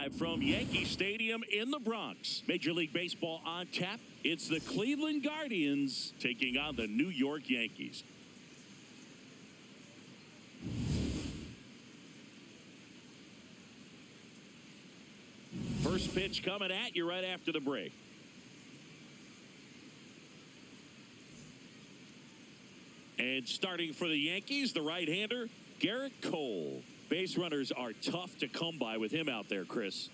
live from Yankee Stadium in the Bronx. Major League Baseball on tap. It's the Cleveland Guardians taking on the New York Yankees. First pitch coming at you right after the break. And starting for the Yankees, the right-hander, Garrett Cole. Base runners are tough to come by with him out there, Chris.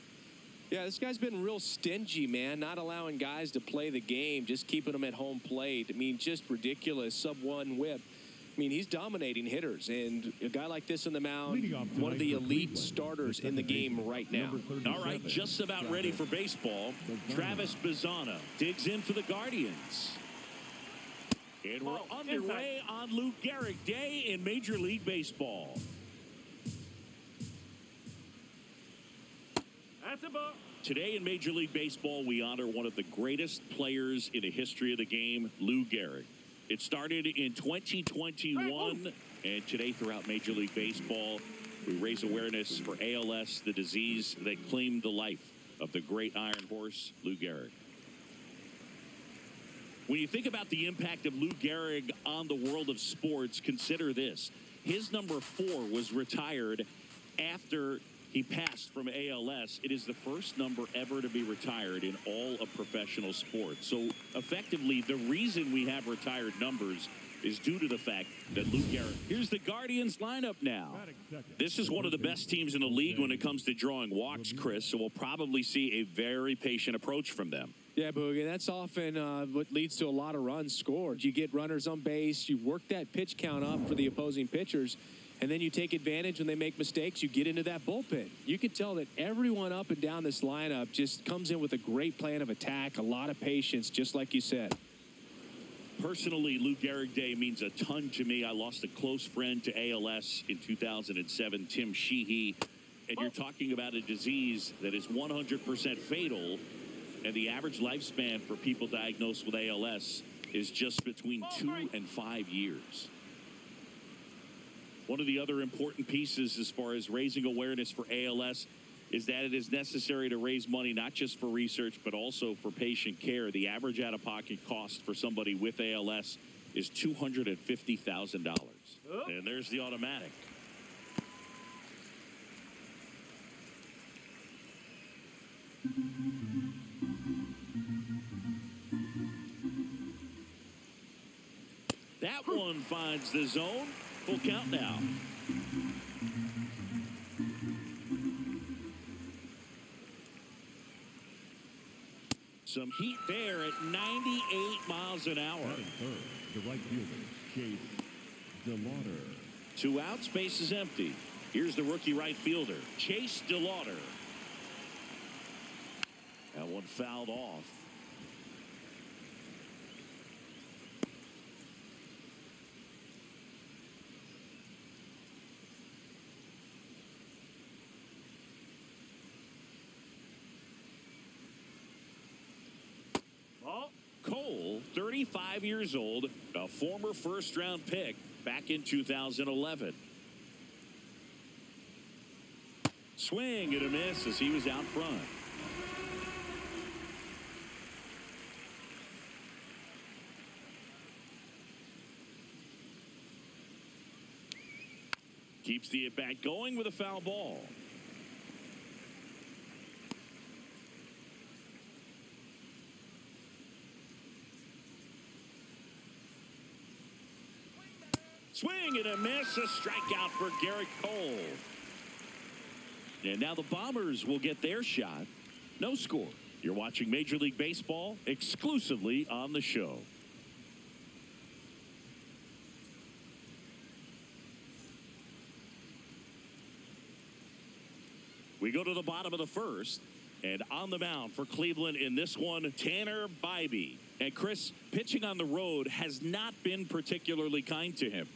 Yeah, this guy's been real stingy, man, not allowing guys to play the game, just keeping them at home plate. I mean, just ridiculous, sub-1 whip. I mean, he's dominating hitters, and a guy like this on the mound, one of the elite starters in the game right now. All right, just about ready for baseball. Travis Bazzana digs in for the Guardians. And we're underway on Lou Gehrig Day in Major League Baseball. That's a ball. Today in Major League Baseball, we honor one of the greatest players in the history of the game, Lou Gehrig. It started in 2021, and today throughout Major League Baseball, we raise awareness for ALS, the disease that claimed the life of the great Iron Horse, Lou Gehrig. When you think about the impact of Lou Gehrig on the world of sports, consider this. His number 4 was retired after he passed from ALS. It is the first number ever to be retired in all of professional sports. So effectively, the reason we have retired numbers is due to the fact that Lou Gehrig. Here's the Guardians lineup now. This is one of the best teams in the league when it comes to drawing walks, Chris, so we'll probably see a very patient approach from them. Yeah, Boogie, that's often what leads to a lot of runs scored. You get runners on base, you work that pitch count up for the opposing pitchers, and then you take advantage when they make mistakes. You get into that bullpen. You can tell that everyone up and down this lineup just comes in with a great plan of attack, a lot of patience, just like you said. Personally, Lou Gehrig Day means a ton to me. I lost a close friend to ALS in 2007, Tim Sheehy. And you're talking about a disease that is 100% fatal. And the average lifespan for people diagnosed with ALS is just between 2 and 5 years. One of the other important pieces as far as raising awareness for ALS is that it is necessary to raise money not just for research but also for patient care. The average out-of-pocket cost for somebody with ALS is $250,000. And there's the automatic. That one finds the zone. Full count now. Some heat there at 98 miles an hour. The right fielder, Chase DeLauder. 2 outs, base is empty. Here's the rookie right fielder, Chase DeLauder. That one fouled off. Cole, 35 years old, a former first-round pick back in 2011. Swing and a miss as he was out front. Keeps the at-bat going with a foul ball. Swing and a miss, a strikeout for Garrett Cole. And now the Bombers will get their shot. No score. You're watching Major League Baseball exclusively on the show. We go to the bottom of the first. And on the mound for Cleveland in this one, Tanner Bybee. And Chris, pitching on the road has not been particularly kind to him.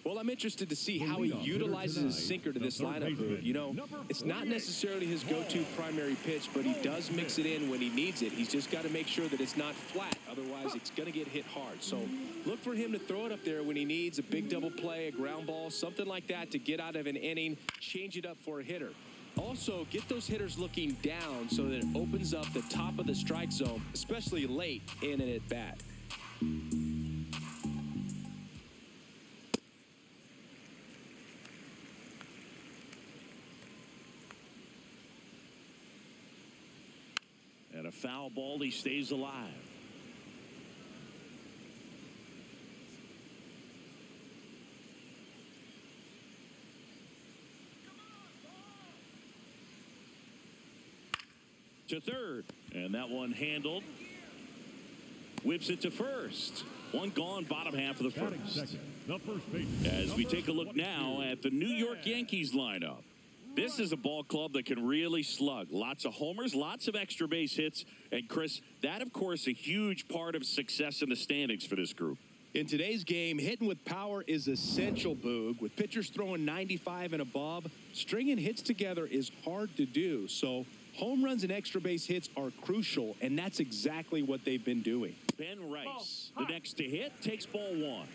Well, I'm interested to see how he utilizes his sinker to this lineup. You know, it's not necessarily his go-to primary pitch, but he does mix it in when he needs it. He's just got to make sure that it's not flat. Otherwise, it's going to get hit hard. So look for him to throw it up there when he needs a big double play, a ground ball, something like that to get out of an inning, change it up for a hitter. Also, get those hitters looking down so that it opens up the top of the strike zone, especially late in an at-bat. And a foul ball, he stays alive. To third, and that one handled. Whips it to first. One gone, bottom half of the first. Second, the first baseman, As we take a look 22. now at the New York Yankees lineup. This is a ball club that can really slug. Lots of homers, lots of extra base hits. And Chris, that of course a huge part of success in the standings for this group. In today's game, hitting with power is essential, Boog. With pitchers throwing 95 and above, stringing hits together is hard to do. So home runs and extra base hits are crucial, and that's exactly what they've been doing. Ben Rice, the next to hit, takes ball one.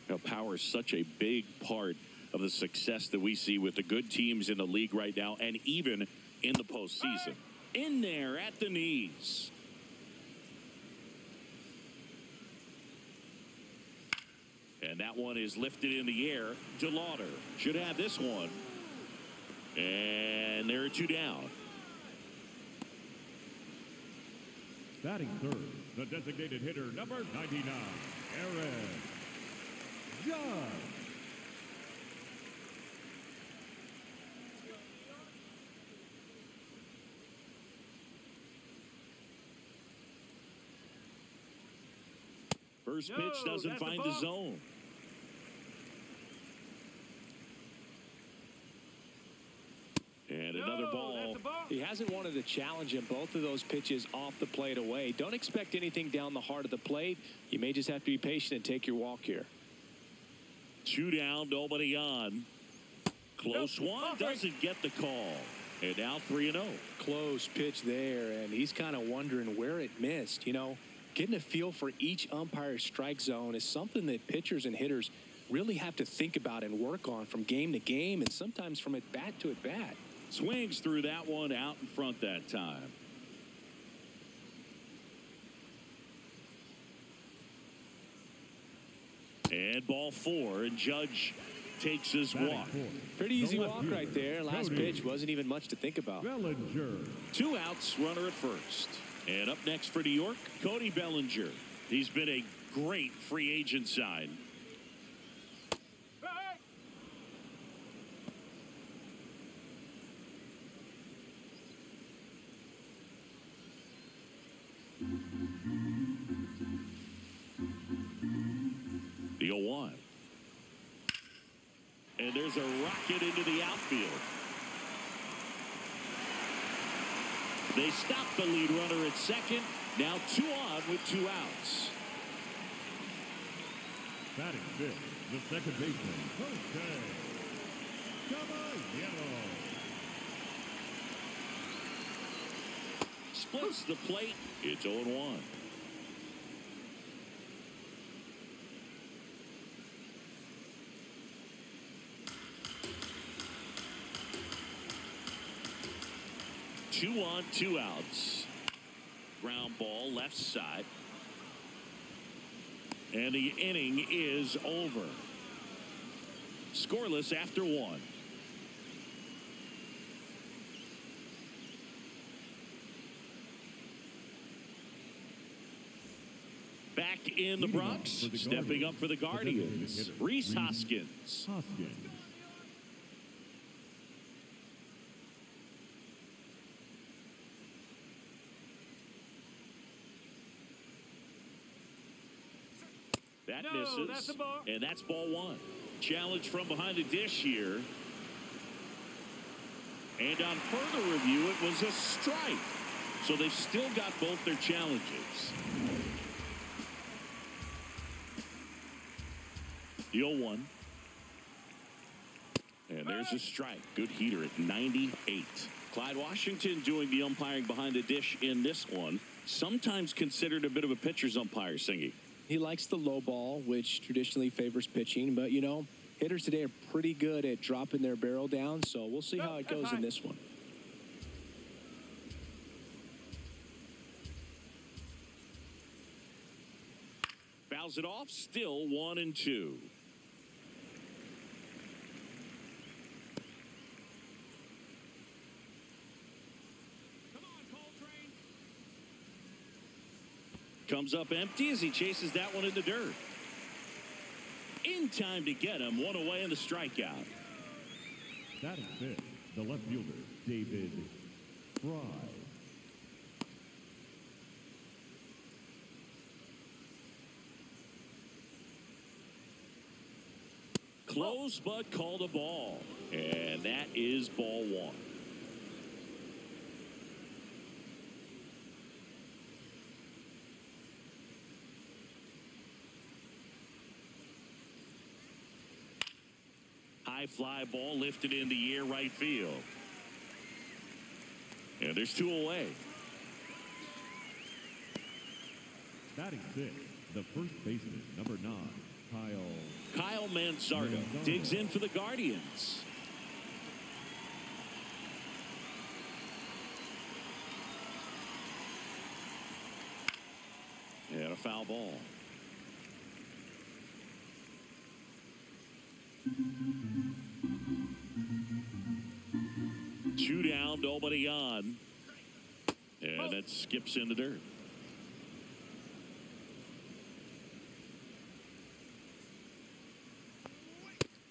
Now, power is such a big part of the success that we see with the good teams in the league right now, and even in the postseason. In there at the knees. And that one is lifted in the air. DeLauder should have this one. And there are two down. Batting third, the designated hitter, number 99, Aaron Judge. First pitch doesn't find the zone. And another ball. He hasn't wanted to challenge him. Both of those pitches off the plate away. Don't expect anything down the heart of the plate. You may just have to be patient and take your walk here. Two down, nobody on. Close one, doesn't get the call. And now 3-0. Close pitch there, and he's kind of wondering where it missed. You know, getting a feel for each umpire's strike zone is something that pitchers and hitters really have to think about and work on from game to game, and sometimes from at bat to at bat. Swings through that one out in front that time. And ball four, and Judge takes his walk. Pretty easy walk right there. Last pitch wasn't even much to think about. Bellinger. Two outs, runner at first. And up next for New York, Cody Bellinger. He's been a great free agent sign. The 0-1. And there's a rocket into the outfield. They stop the lead runner at second. Now 2 on with 2 outs. Batting fifth, the second baseman, Jose Caballero. Splits the plate. It's 0-1. Two on, 2 outs. Ground ball left side. And the inning is over. Scoreless after 1. Back in the Bronx, stepping up for the Guardians, Rhys Hoskins. That misses, and that's ball 1. Challenge from behind the dish here. And on further review, it was a strike. So they've still got both their challenges. The 0-1. And there's a strike. Good heater at 98. Clyde Washington doing the umpiring behind the dish in this one. Sometimes considered a bit of a pitcher's umpire, Singy. He likes the low ball, which traditionally favors pitching, but, you know, Hitters today are pretty good at dropping their barrel down, so we'll see how it goes in this one. Fouls it off, still 1-2. Comes up empty as he chases that one in the dirt. In time to get him, one away in the strikeout. That is it. The left fielder, David Fry. Close, but called a ball. And that is ball one. High fly ball lifted in the air right field. And there's two away. Batting six, the first baseman, number 9, Kyle Manzardo digs in for the Guardians. And a foul ball. Two down, nobody on. And that skips in the dirt.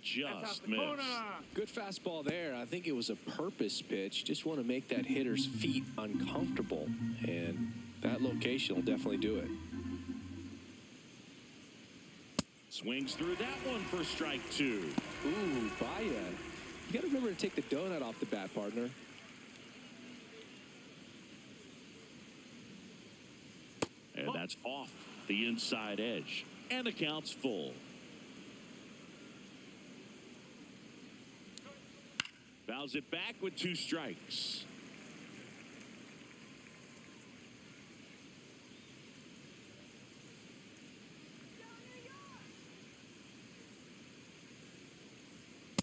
Just missed. Good fastball there. I think it was a purpose pitch. Just want to make that hitter's feet uncomfortable. And that location will definitely do it. Swings through that one for strike 2. Ooh, Baya. You got to remember to take the donut off the bat, partner. And that's off the inside edge. And the count's full. Fouls it back with 2 strikes.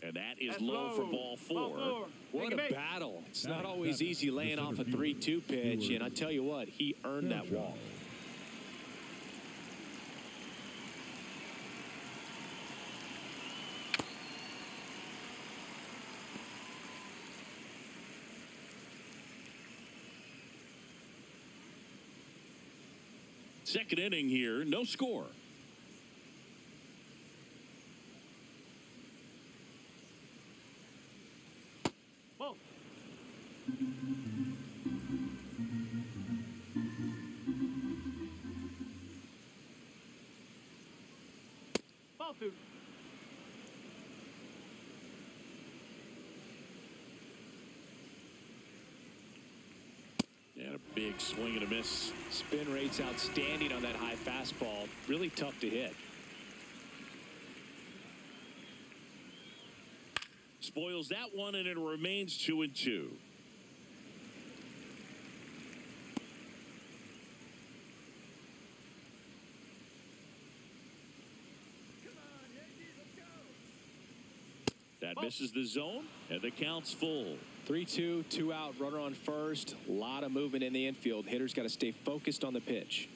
And that is low for ball 4. What a battle. It's not always easy laying off a 3-2 pitch, and I tell you what, he earned that walk. Second inning here, no score. Whoa. Ball 2. And a big swing and a miss. Spin rate's outstanding on that high fastball. Really tough to hit. Spoils that one, and it remains 2-2. That misses the zone, and the count's full. 3-2, 2 out, runner on first. A lot of movement in the infield. Hitters got to stay focused on the pitch.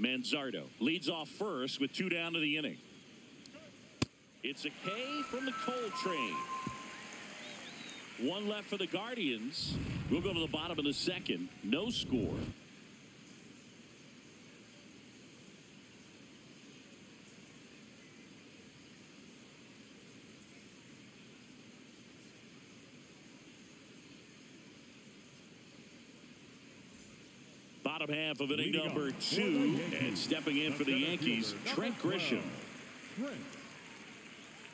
Manzardo leads off first with 2 down to the inning. It's a K from the Coltrane. 1 left for the Guardians. We'll go to the bottom of the second. No score. Bottom half of inning number 2, and stepping in for the Yankees, Trent Grisham. Trent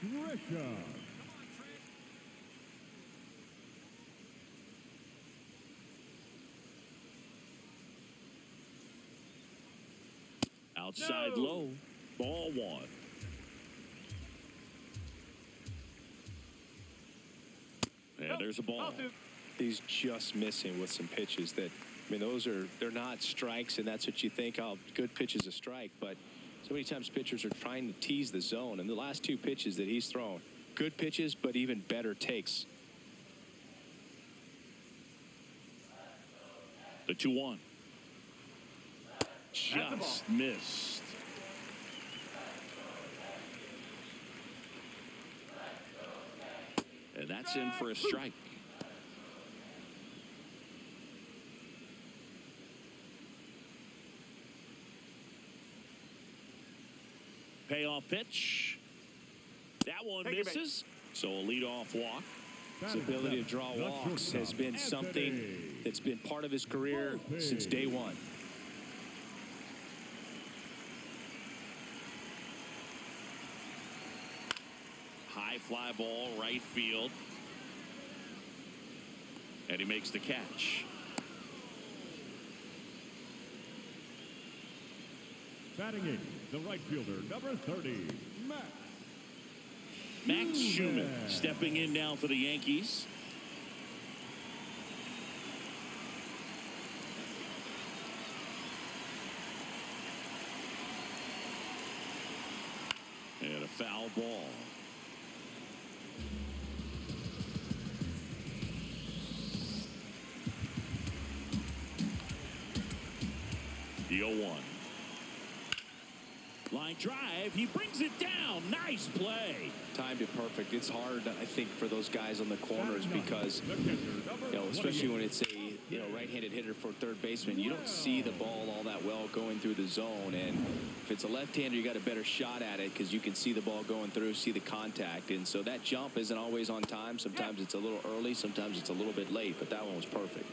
Grisham. Outside low, ball 1. And there's a ball. He's just missing with some pitches that, I mean, they're not strikes, and that's what you think, oh, good pitch is a strike, but So many times pitchers are trying to tease the zone, and the last 2 pitches that he's thrown, good pitches, but even better takes. The 2-1. Just missed. And that's in for a strike. Payoff pitch. That one misses. So a leadoff walk. His ability to draw walks has been something that's been part of his career since day one. High fly ball, right field. And he makes the catch. Batting in, the right fielder, number 30, Max Schumann stepping in now for the Yankees. And a foul ball. The 0-1. Line drive. He brings it down. Nice play. Timed it perfect. It's hard, I think, for those guys on the corners because, especially when it's a right-handed hitter for third baseman, you don't see the ball all that well going through the zone. And if it's a left-hander, you got a better shot at it because you can see the ball going through, see the contact. And so that jump isn't always on time. Sometimes it's a little early. Sometimes it's a little bit late. But that one was perfect.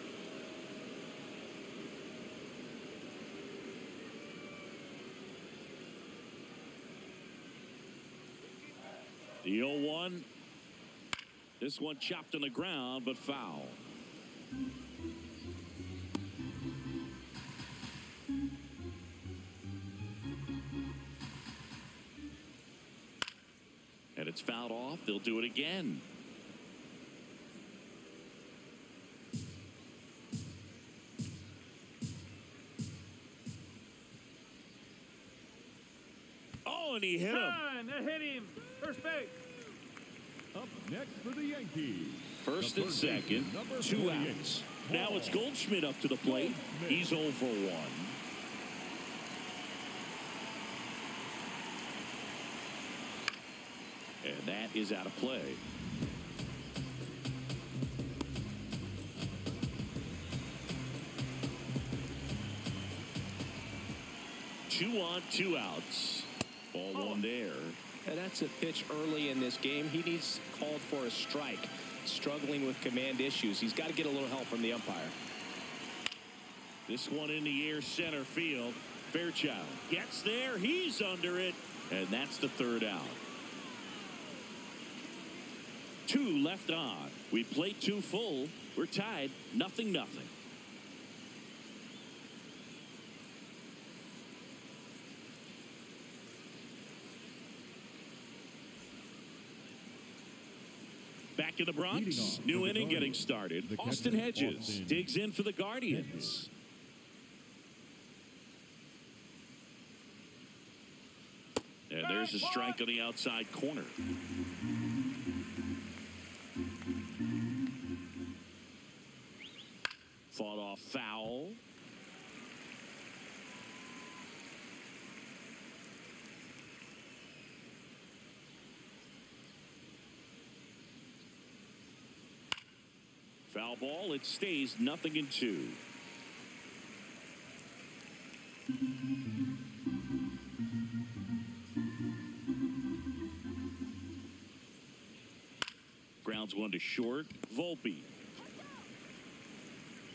The 0-1. This one chopped on the ground, but foul. And it's fouled off. They'll do it again. Oh, and he hit him. That hit him. First base. Up next for the Yankees. First and second, 2 outs. Now it's Goldschmidt up to the plate. He's 0 for 1. And that is out of play. Two on, 2 outs. Ball one there. And that's a pitch early in this game. He needs called for a strike. Struggling with command issues. He's got to get a little help from the umpire. This one in the air, center field. Fairchild gets there. He's under it. And that's the 3rd out. 2 left on. We played 2 full. We're tied 0-0. Back in the Bronx, new inning getting started. Austin Hedges digs in for the Guardians. And there's a strike on the outside corner. Fought off foul. Foul ball. It stays 0-2. Grounds one to short. Volpe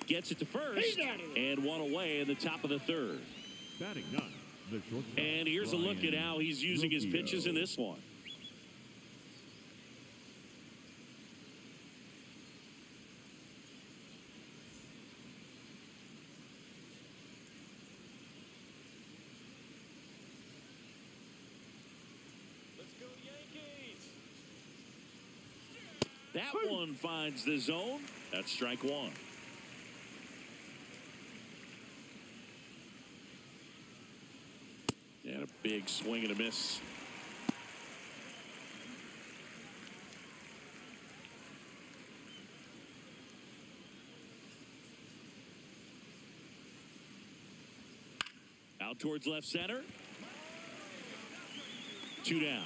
gets it to first and one away in the top of the 3rd. Batting 9, the shortstop. And here's a look at how he's using his pitches in this one. That one finds the zone. That's strike 1. And a Big swing and a miss. Out towards left center. 2 down.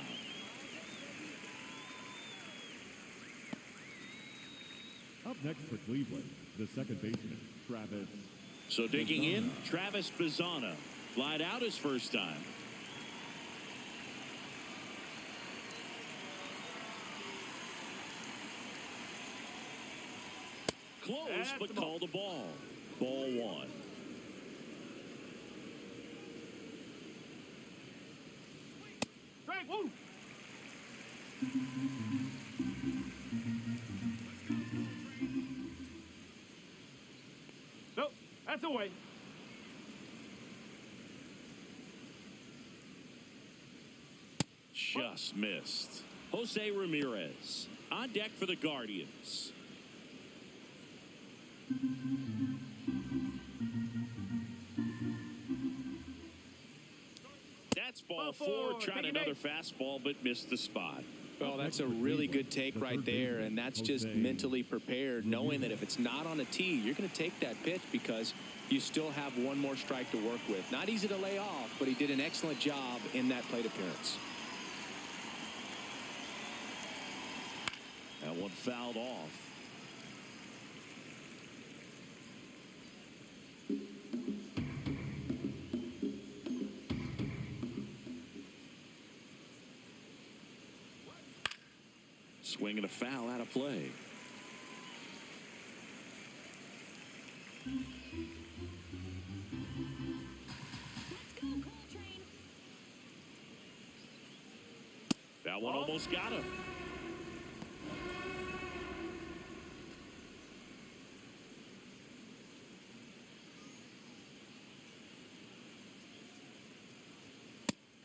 Up next for Cleveland, the second baseman, Travis. So digging in, Travis Bazzana. Flied out his first time. Close, but called a ball. Ball 1. Strike one. Nope, that's away. Just missed. Jose Ramirez on deck for the Guardians. That's ball 4. Tried another fastball, but missed the spot. Well, that's a really good take right there, and that's just mentally prepared, knowing that if it's not on a tee, you're going to take that pitch because you still have one more strike to work with. Not easy to lay off, but he did an excellent job in that plate appearance. That one fouled off. Swing and a foul out of play. That one almost got him.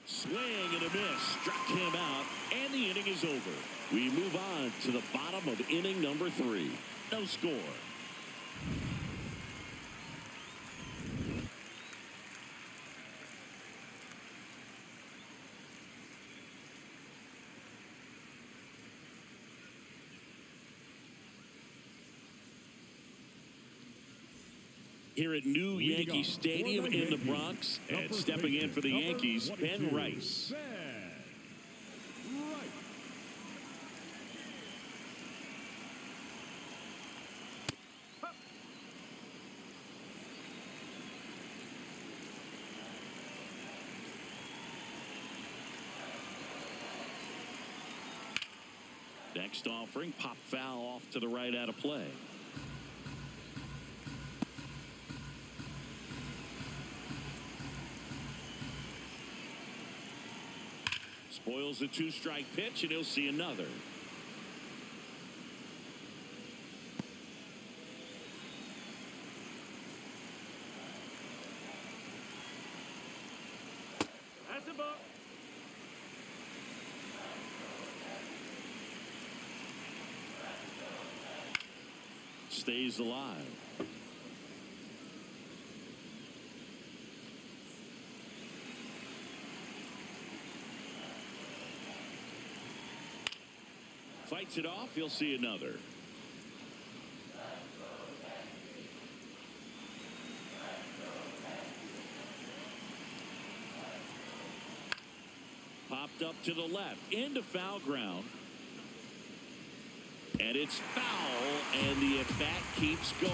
Swing and a miss. Struck him out, and the inning is over. We move on to the bottom of inning number 3. No score. Here at New Yankee Stadium in the Bronx, and stepping in for the Yankees, Ben Rice. Next offering, pop foul off to the right out of play. Spoils the 2-strike pitch, and he'll see another. That's a ball. Stays alive. Fights it off. He'll see another. Popped up to the left into foul ground. And it's foul, and the at-bat keeps going.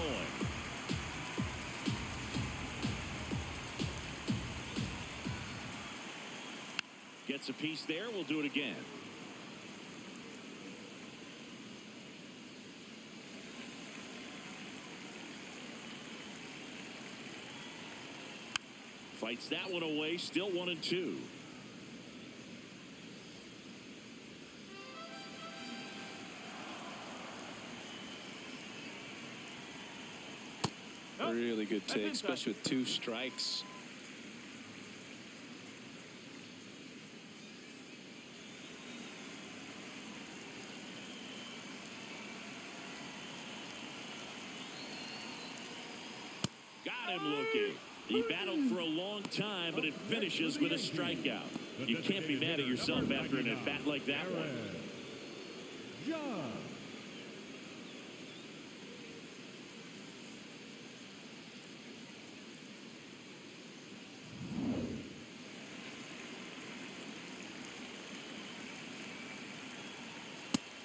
Gets a piece there. We'll do it again. Fights that one away. Still 1-2. Really good take, especially with 2 strikes. Got him looking. He battled for a long time, but it finishes with a strikeout. You can't be mad at yourself after an at-bat like that one.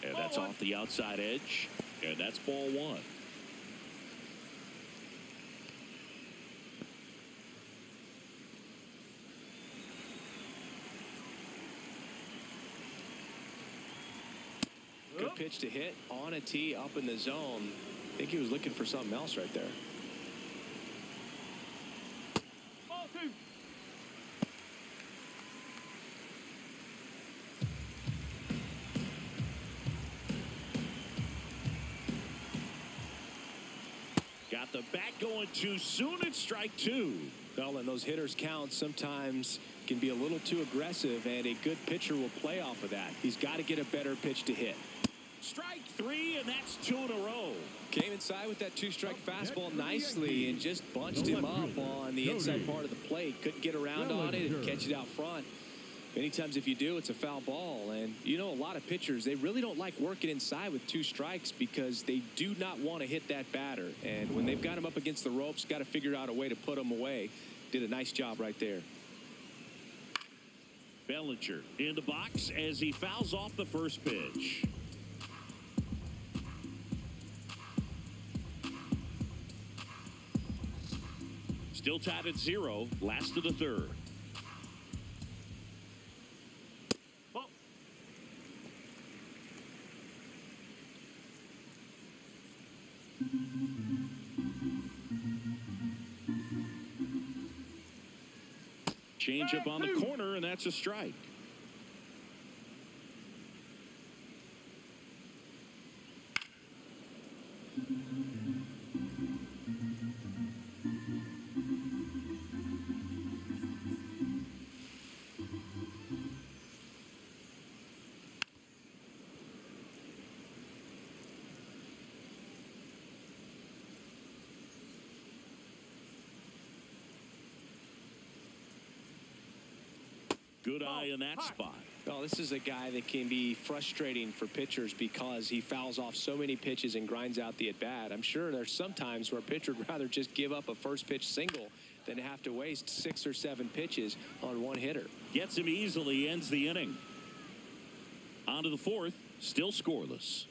And that's off the outside edge. And that's ball one. Good pitch to hit on a tee up in the zone. I think he was looking for something else right there. Ball two. Got the bat going too soon. It's strike two. Well, and those hitters count sometimes can be a little too aggressive, and a good pitcher will play off of that. He's got to get a better pitch to hit. Strike three, and that's two in a row. Came inside with that two-strike fastball nicely and just bunched him up on the inside part of the plate. Couldn't get around on it and catch it out front. Many times if you do, it's a foul ball. And you know, a lot of pitchers, they really don't like working inside with two strikes because they do not want to hit that batter. And when they've got him up against the ropes, got to figure out a way to put him away. Did a nice job right there. Bellinger in the box as he fouls off the first pitch. Still tied at 0, last of the third. Ball. Change up on the corner, and that's a strike. Good eye in that spot. Well, this is a guy that can be frustrating for pitchers because he fouls off so many pitches and grinds out the at-bat. I'm sure there's some times where a pitcher would rather just give up a first pitch single than have to waste 6 or 7 pitches on one hitter. Gets him easily, ends the inning. On to the fourth, still scoreless.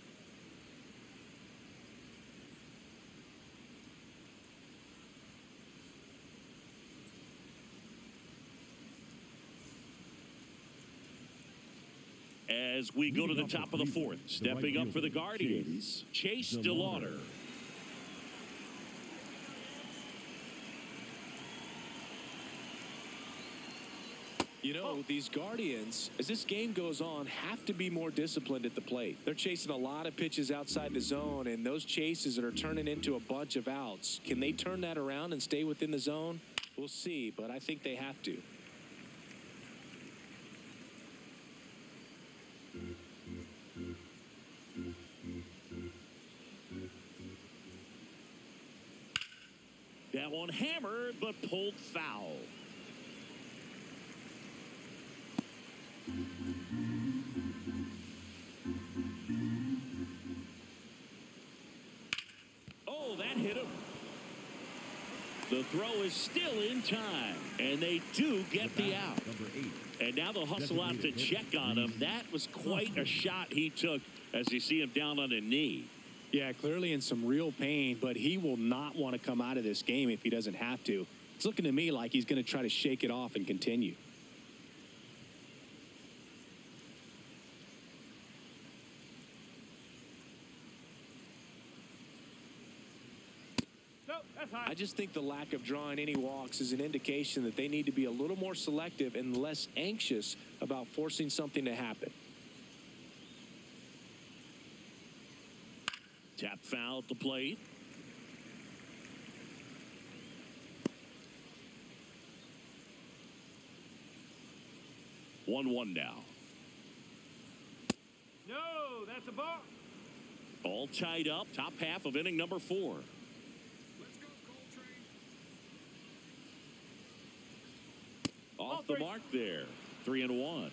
As we go to the top of the fourth, stepping up for the Guardians, Chase DeLauder. You know, these Guardians, as this game goes on, have to be more disciplined at the plate. They're chasing a lot of pitches outside the zone, and those chases that are turning into a bunch of outs. Can they turn that around and stay within the zone? We'll see, but I think they have to. That one hammered, but pulled foul. Oh, that hit him. The throw is still in time, and they do get the out. And now they'll hustle out to check on him. That was quite a shot he took as you see him down on a knee. Yeah, clearly in some real pain, but he will not want to come out of this game if he doesn't have to. It's looking to me like he's going to try to shake it off and continue. No, that's high. I just think the lack of drawing any walks is an indication that they need to be a little more selective and less anxious about forcing something to happen. Tap foul at the plate. One now. No, that's a ball. All tied up. Top half of inning number 4. Let's go, Coltrane. off the mark there. 3-1.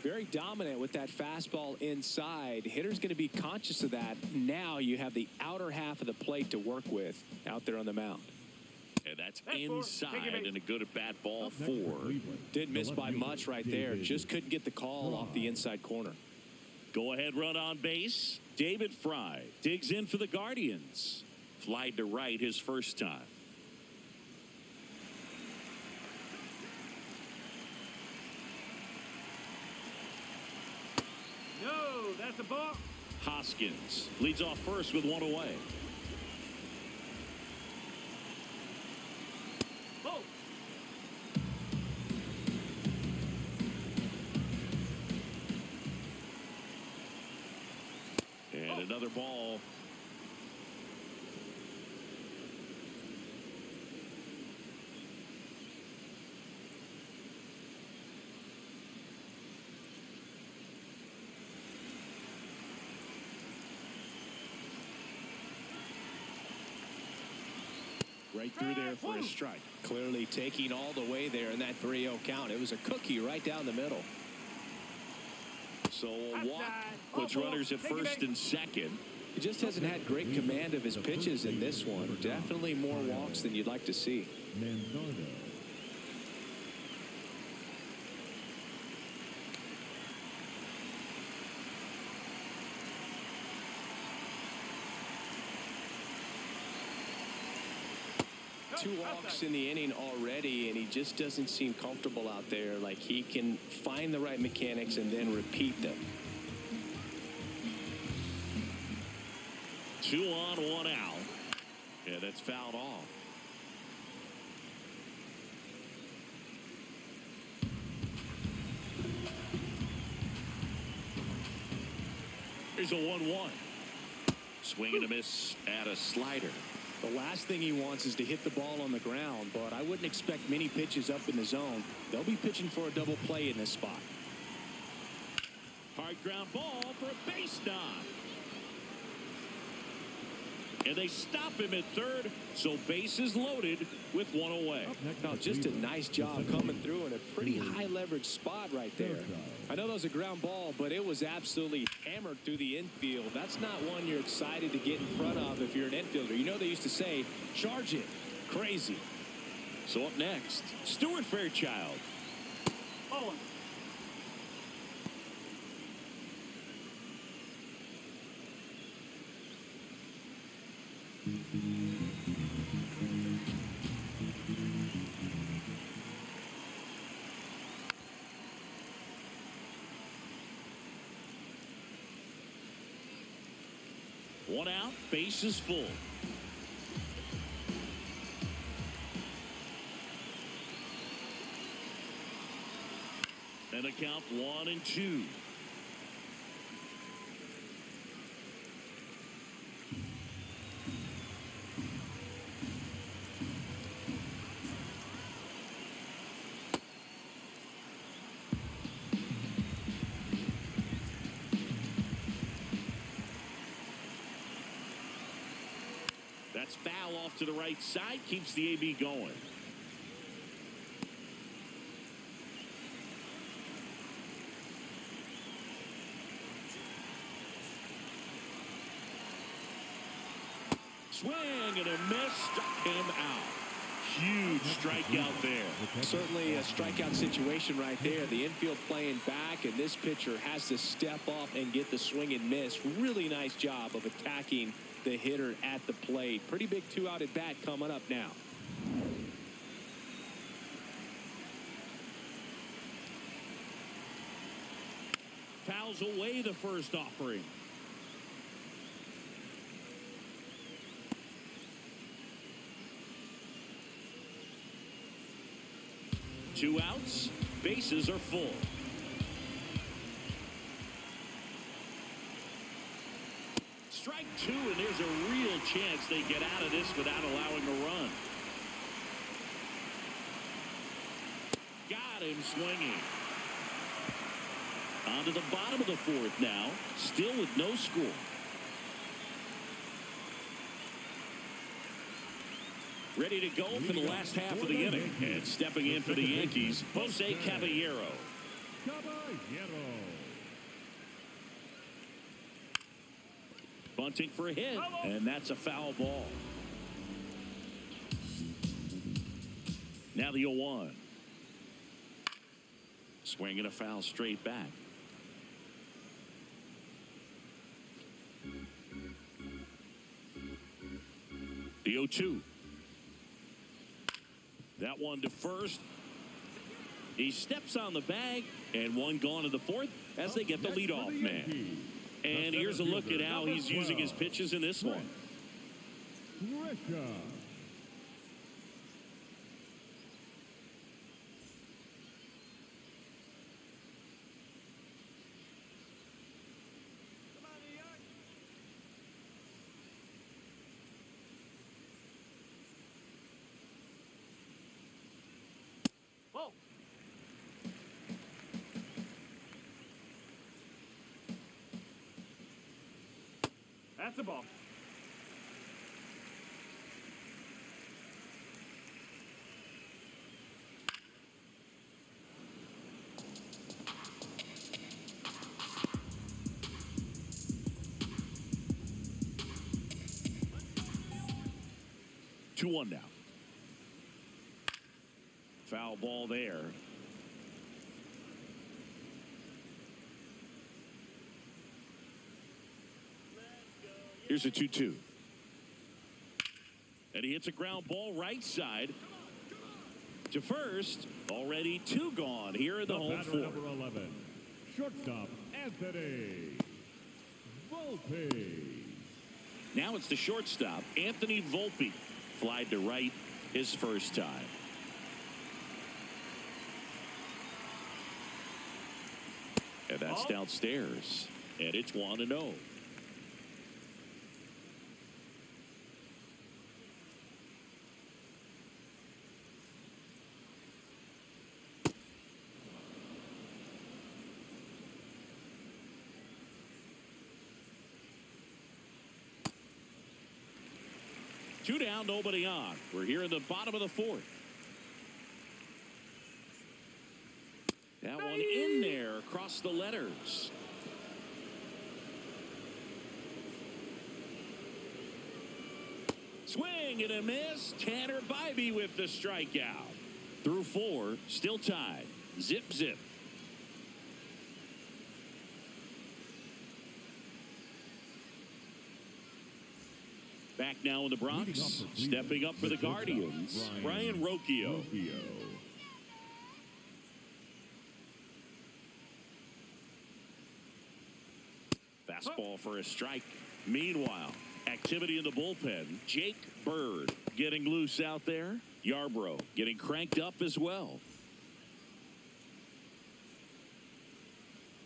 Very dominant with that fastball inside. Hitter's going to be conscious of that. Now you have the outer half of the plate to work with out there on the mound. And that's inside and a good at-bat ball for. Didn't miss by much right there. Just couldn't get the call off the inside corner. Go-ahead run on base. David Fry digs in for the Guardians. Flied to right his first time. No, that's a ball. Hoskins leads off first with one away. Ball. And another ball. Right through there for a strike. Clearly taking all the way there in that 3-0 count. It was a cookie right down the middle. So a walk puts runners at first and second. He just hasn't had great command of his pitches in this one. Definitely more walks than you'd like to see. Manzardo. Two walks in the inning already, and he just doesn't seem comfortable out there. Like he can find the right mechanics and then repeat them. 2 on, 1 out. Yeah, that's fouled off. Here's a 1-1. Swing and a miss at a slider. The last thing he wants is to hit the ball on the ground, but I wouldn't expect many pitches up in the zone. They'll be pitching for a double play in this spot. Hard ground ball for a base knock. And they stop him at third, so bases loaded with one away. No, just a nice job coming through in a pretty high leverage spot right there. I know that was a ground ball, but it was absolutely hammered through the infield. That's not one you're excited to get in front of if you're an infielder. You know they used to say, charge it. Crazy. So up next, Stuart Fairchild. Oh. One out, base is full. And a count 1-2. That's foul off to the right side, keeps the AB going. Swing and a miss, struck him out. Huge strikeout there. Certainly a strikeout situation right there. The infield playing back, and this pitcher has to step up and get the swing and miss. Really nice job of attacking the hitter at the plate. Pretty big 2-out at bat coming up now. Fouls away the first offering. Two outs, bases are full. Strike two, and there's a real chance they get out of this without allowing a run. Got him swinging. On to the bottom of the fourth now, still with no score. Ready to go for the last half of the inning. And stepping in for the Yankees, Jose Caballero. Bunting for a hit, and that's a foul ball. Now the 0-1. Swinging a foul straight back. The 0-2. That one to first. He steps on the bag, and one gone to the fourth as they get the leadoff man. And here's a look at how he's using his pitches in this one. Whoa. That's a ball. Two one now. Foul ball there. Here's a 2-2. And he hits a ground ball right side to first. Already two gone here in the home fourth. Number 11, shortstop Anthony Volpe. Now it's the shortstop, Anthony Volpe. Flied to right his first time. And that's downstairs. And it's 1-0. Two down, nobody on. We're here in the bottom of the fourth. That one in there across the letters. Swing and a miss. Tanner Bybee with the strikeout. Through four, still tied. Zip, zip. Back now in the Bronx, stepping up for the Guardians, Brian Rocchio. Fastball for a strike. Meanwhile, activity in the bullpen. Jake Bird getting loose out there. Yarbrough getting cranked up as well.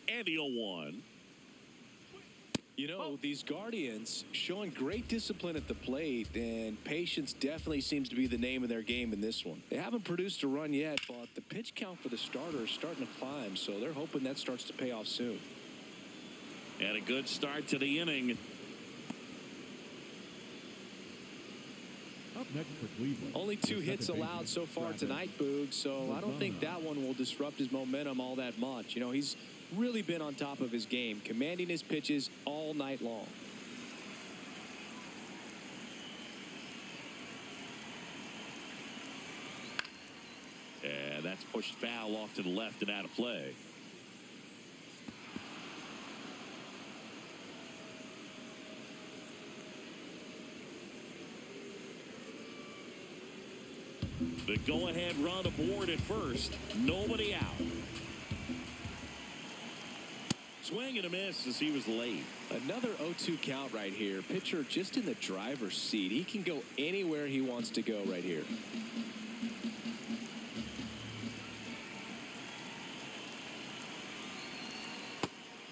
And the 0-1. You know, these Guardians showing great discipline at the plate, and patience definitely seems to be the name of their game in this one. They haven't produced a run yet, but the pitch count for the starter is starting to climb, so they're hoping that starts to pay off soon. And a good start to the inning. Up next for Cleveland. Only 2 hits allowed so far tonight, Boog, so I don't think that one will disrupt his momentum all that much. You know, he's really been on top of his game, commanding his pitches all night long. And that's pushed foul off to the left and out of play. The go-ahead run aboard at first. Nobody out. Swing and a miss as he was late. Another 0-2 count right here. Pitcher just in the driver's seat. He can go anywhere he wants to go right here.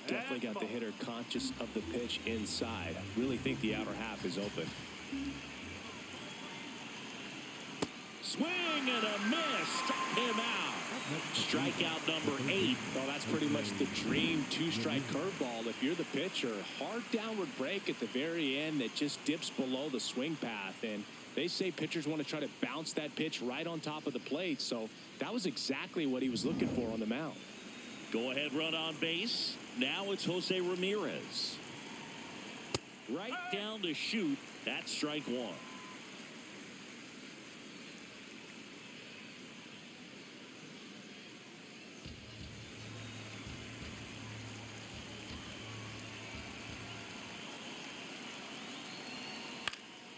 Definitely got the hitter conscious of the pitch inside. I really think the outer half is open. Swing and a miss. Struck him out. Strikeout number 8. Well, that's pretty much the dream 2-strike curveball. If you're the pitcher, hard downward break at the very end that just dips below the swing path. And They say pitchers want to try to bounce that pitch right on top of the plate. So that was exactly what he was looking for on the mound. Go ahead run on base. Now it's Jose Ramirez. Right down to shoot. That's strike one.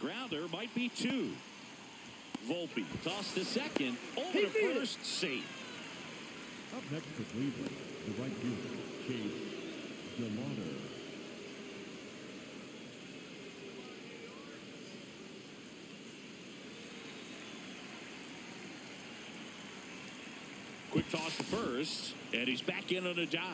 Grounder might be two. Volpe toss to second. Over to first. Safe. Up next for Cleveland, the right fielder, Chase Delauder. Quick toss to first, and he's back in on a dive.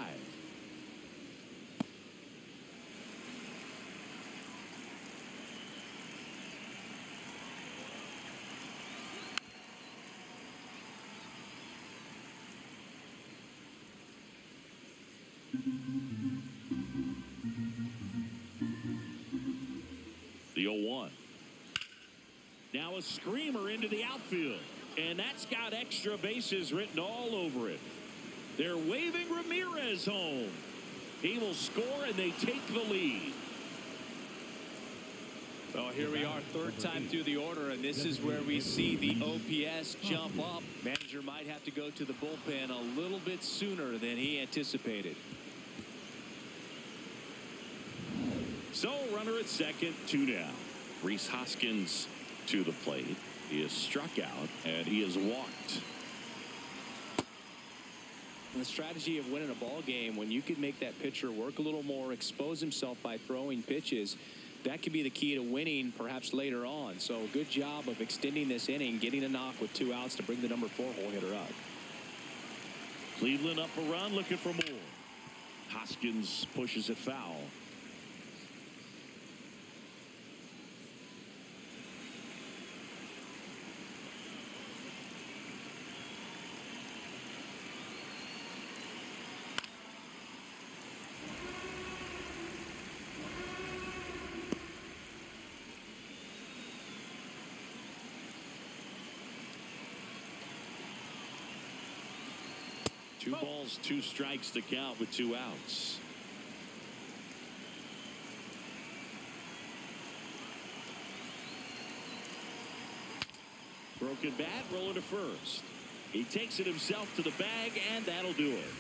The 0-1. Now a screamer into the outfield. And that's got extra bases written all over it. They're waving Ramirez home. He will score, and they take the lead. Well, here we are, third time through the order, and this is where we see the OPS jump up. Manager might have to go to the bullpen a little bit sooner than he anticipated. So, runner at second, 2 down. Rhys Hoskins to the plate. He is struck out, and he is walked. And the strategy of winning a ball game, when you can make that pitcher work a little more, expose himself by throwing pitches, that could be the key to winning perhaps later on. So good job of extending this inning, getting a knock with 2 outs to bring the number 4 hole hitter up. Cleveland up a run, looking for more. Hoskins pushes it foul. Two balls, 2 strikes to count with 2 outs. Broken bat, rolling to first. He takes it himself to the bag, and that'll do it.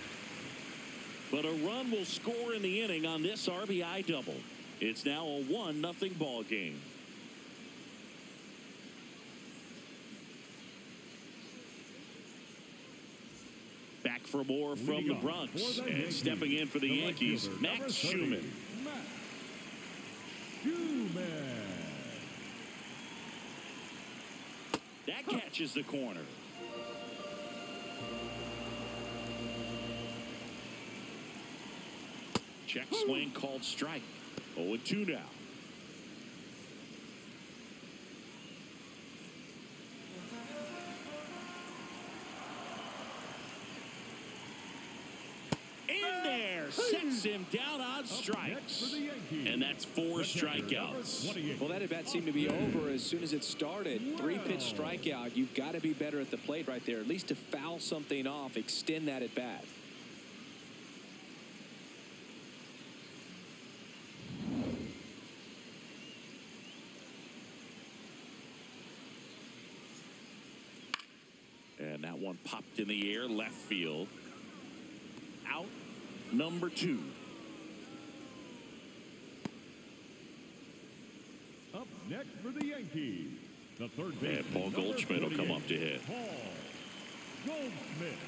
But a run will score in the inning on this RBI double. It's now a 1-0 ball game. Back for more from the Bronx, and stepping in for the Yankees, Max Schumann. That catches the corner. Check swing called strike. 0-2 now. Sets him down on strikes. And that's 4 strikeouts. Well, that at bat seemed to be over as soon as it started. 3-pitch strikeout. You've got to be better at the plate right there, at least to foul something off, extend that at bat. And that one popped in the air, left field. Out. Number 2. Up next for the Yankees, the third baseman. And Paul Goldschmidt will come up to hit. Paul Goldschmidt.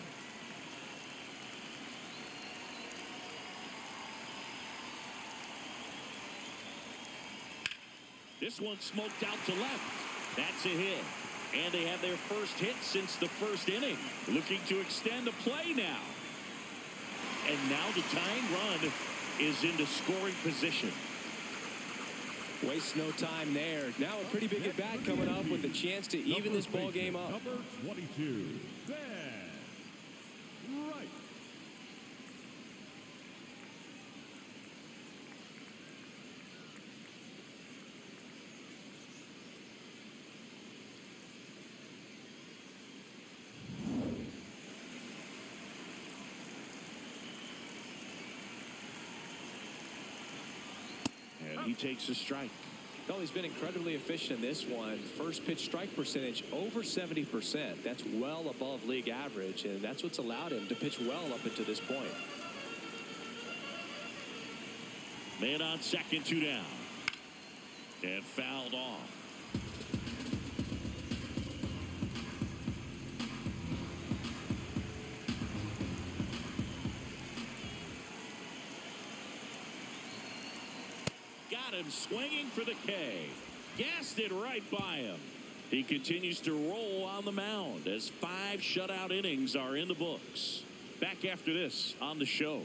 This one smoked out to left. That's a hit. And they have their first hit since the first inning. Looking to extend the play now. And now the tying run is into scoring position. Waste no time there. Now a pretty big at bat coming up with a chance to even this ball game up. Number 22, Ben Wright. He takes a strike. Well, he's been incredibly efficient in this one. First pitch strike percentage over 70%. That's well above league average, and that's what's allowed him to pitch well up until this point. Man on second, 2 down. And fouled off. Got him swinging for the K. Gassed it right by him. He continues to roll on the mound as 5 shutout innings are in the books. Back after this on the show.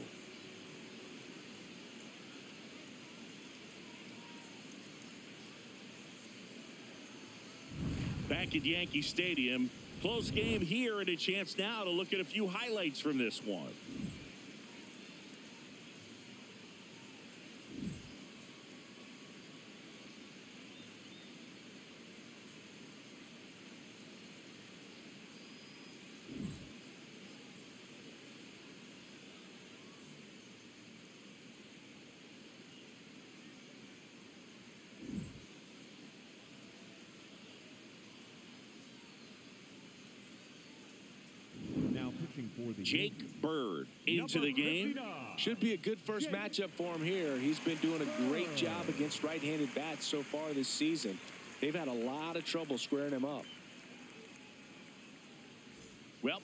Back at Yankee Stadium. Close game here and a chance now to look at a few highlights from this one. For the Jake Bird into the game. Should be a good first matchup for him here. He's been doing a great job against right-handed bats so far this season. They've had a lot of trouble squaring him up. Well,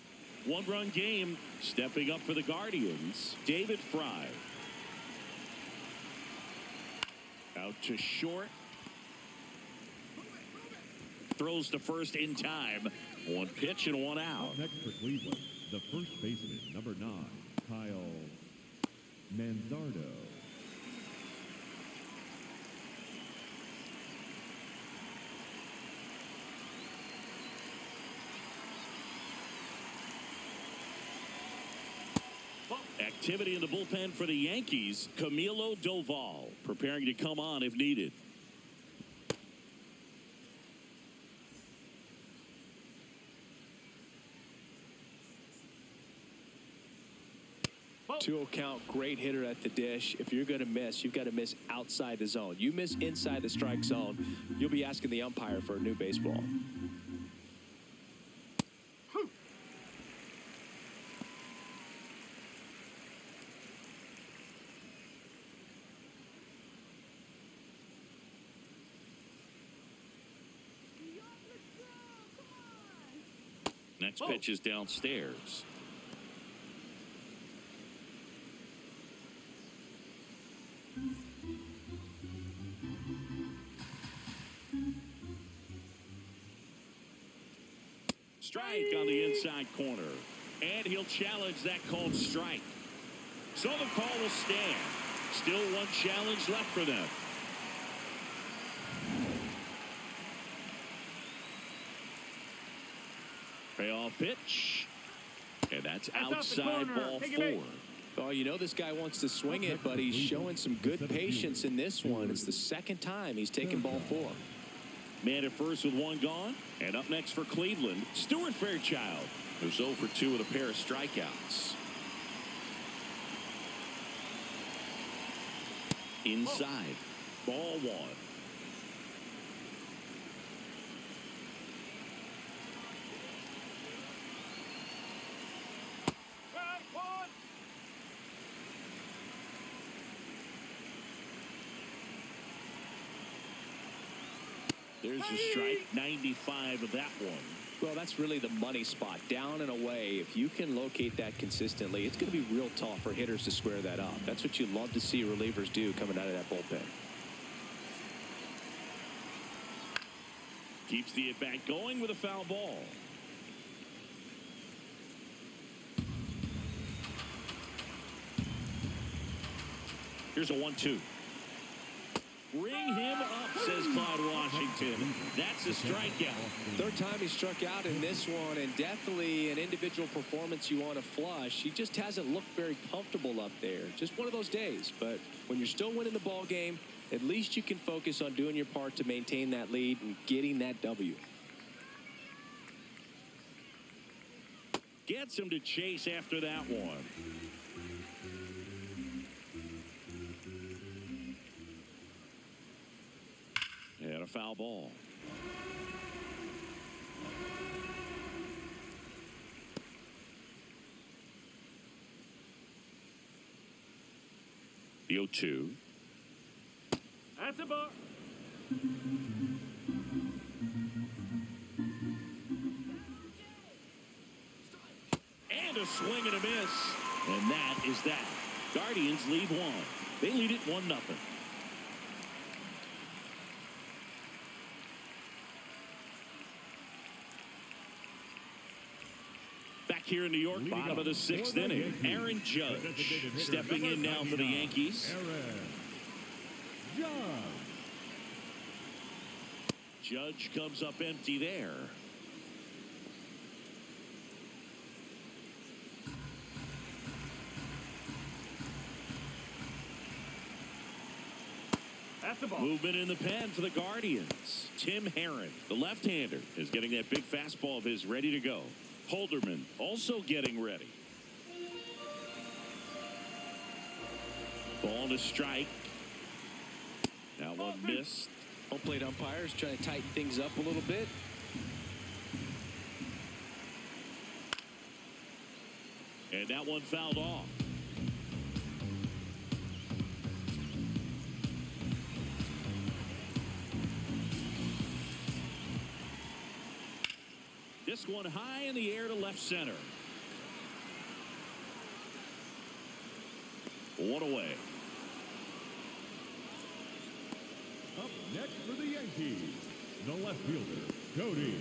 1-run game. Stepping up for the Guardians, David Fry. Out to short. Throws to first in time. 1 pitch and 1 out. Next for Cleveland, the first baseman, number 9, Kyle Manzardo. Activity in the bullpen for the Yankees. Camilo Doval preparing to come on if needed. Two count, great hitter at the dish. If you're going to miss, you've got to miss outside the zone. You miss inside the strike zone, you'll be asking the umpire for a new baseball. Next pitch is downstairs. Strike on the inside corner. And he'll challenge that called strike. So the call will stand. Still 1 challenge left for them. Payoff pitch. And that's outside ball 4. Oh, you know this guy wants to swing it, but he's showing some good patience in this one. It's the second time he's taken ball 4. Man at first with 1 gone. And up next for Cleveland, Stuart Fairchild, who's 0 for 2 with a pair of strikeouts. Inside, ball 1. There's a strike, 95 of that one. Well, that's really the money spot, down and away. If you can locate that consistently, it's going to be real tough for hitters to square that up. That's what you love to see relievers do coming out of that bullpen. Keeps the at-bat going with a foul ball. Here's a 1-2. Bring him up, says Clyde Washington. That's a strikeout. Third time he struck out in this one, and definitely an individual performance you want to flush. He just hasn't looked very comfortable up there. Just one of those days. But when you're still winning the ball game, at least you can focus on doing your part to maintain that lead and getting that W. Gets him to chase after that one. foul ball. The 0-2. That's a ball. And a swing and a miss. And that is that. Guardians lead one. They lead it 1-0. Back here in New York, bottom of the 6th inning. Aaron Judge stepping in now for the Yankees. Judge comes up empty there. That's the ball. Movement in the pen for the Guardians. Tim Herron, the left-hander, is getting that big fastball of his ready to go. Holderman also getting ready. Ball to strike. Now one missed. Home plate umpires trying to tighten things up a little bit. And that one fouled off. This one high in the air to left center. One away. Up next for the Yankees, the left fielder, Cody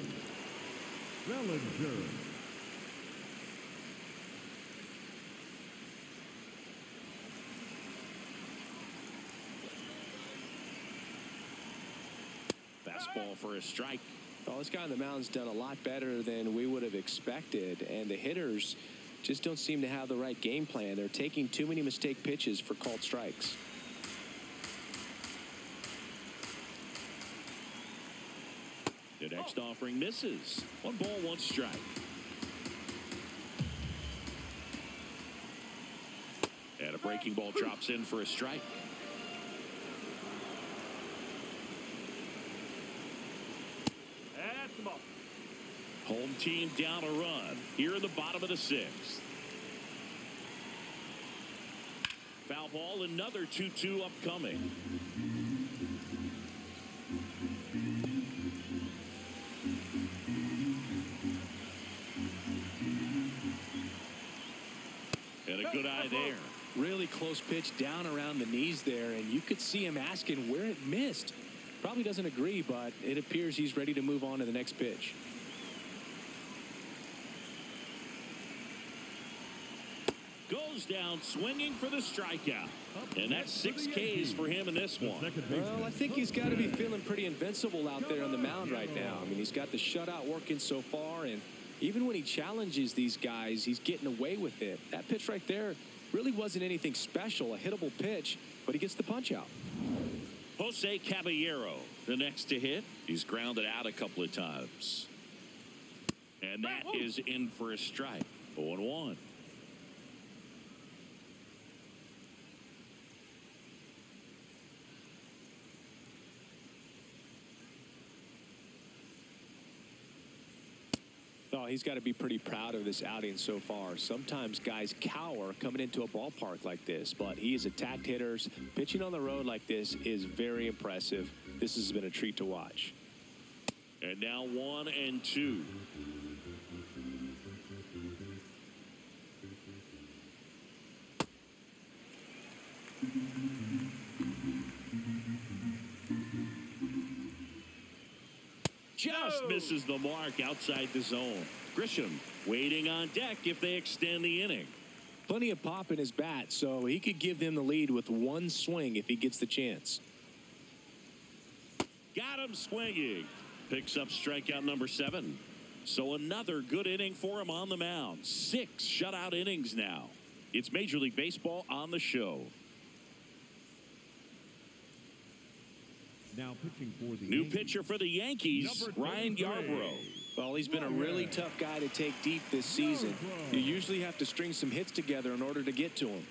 Bellinger. Fastball for a strike. Well, this guy on the mound's done a lot better than we would have expected, and the hitters just don't seem to have the right game plan. They're taking too many mistake pitches for called strikes. The next offering misses. 1 ball, 1 strike. And a breaking ball drops in for a strike. That's the ball. Home team down a run here in the bottom of the 6th. Foul ball, another 2-2 upcoming. And a good eye there. Really close pitch down around the knees there, and you could see him asking where it missed. Probably doesn't agree, but it appears he's ready to move on to the next pitch. Goes down swinging for the strikeout. And that's 6 Ks for him in this one. Well, I think he's got to be feeling pretty invincible out there on the mound right now. I mean, he's got the shutout working so far, and even when he challenges these guys, he's getting away with it. That pitch right there really wasn't anything special, a hittable pitch, but he gets the punch out. Jose Caballero, the next to hit. He's grounded out a couple of times. And that is in for a strike. 0-1. Oh, he's got to be pretty proud of this outing so far. Sometimes guys cower coming into a ballpark like this, but he has attacked hitters. Pitching on the road like this is very impressive. This has been a treat to watch. And now 1-2. Just misses the mark outside the zone. Grisham waiting on deck if they extend the inning. Plenty of pop in his bat, so he could give them the lead with one swing if he gets the chance. Got him swinging. Picks up strikeout number 7. So another good inning for him on the mound. 6 shutout innings now. It's Major League Baseball on the show. Now pitching for the New Yankees, pitcher for the Yankees, Ryan Yarbrough. Well, he's been a really tough guy to take deep this season. You usually have to string some hits together in order to get to him.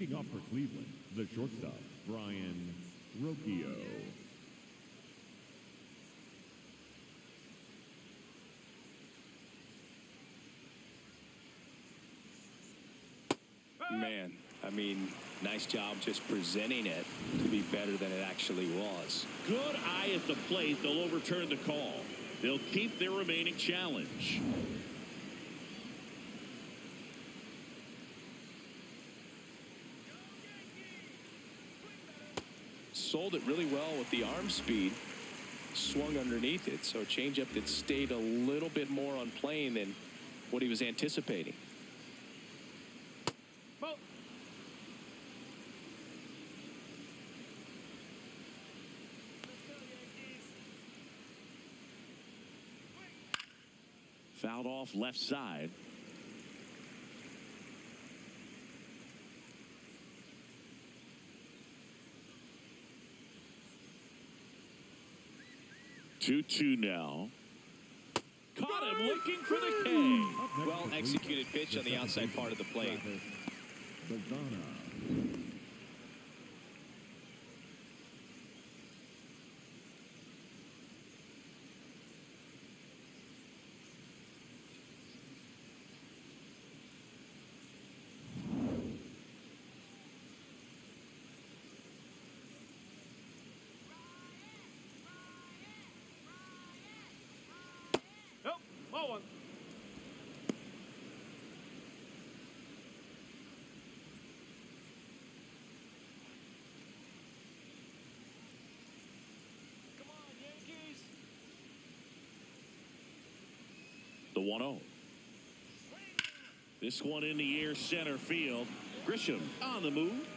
Leading off for Cleveland, the shortstop, Brian Rocchio. Man, I mean, nice job just presenting it to be better than it actually was. Good eye at the plate. They'll overturn the call. They'll keep their remaining challenge. Sold it really well with the arm speed. Swung underneath it, so a changeup that stayed a little bit more on plane than what he was anticipating. Fouled off left side. Two now. Caught him looking for the K. Well executed pitch on the outside part of the plate. Ball one. Come on, Yankees. The 1-0. This one in the air center field. Grisham on the move.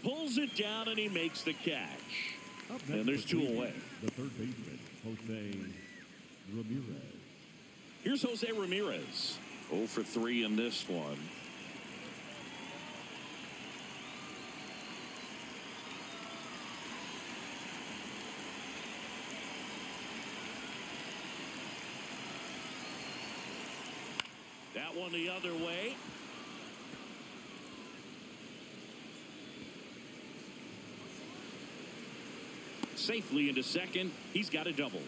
Pulls it down and he makes the catch. And there's two away. The third baseman, Jose Ramirez. Here's Jose Ramirez. 0 for 3 in this one. That one the other way. Safely into second. He's got a double.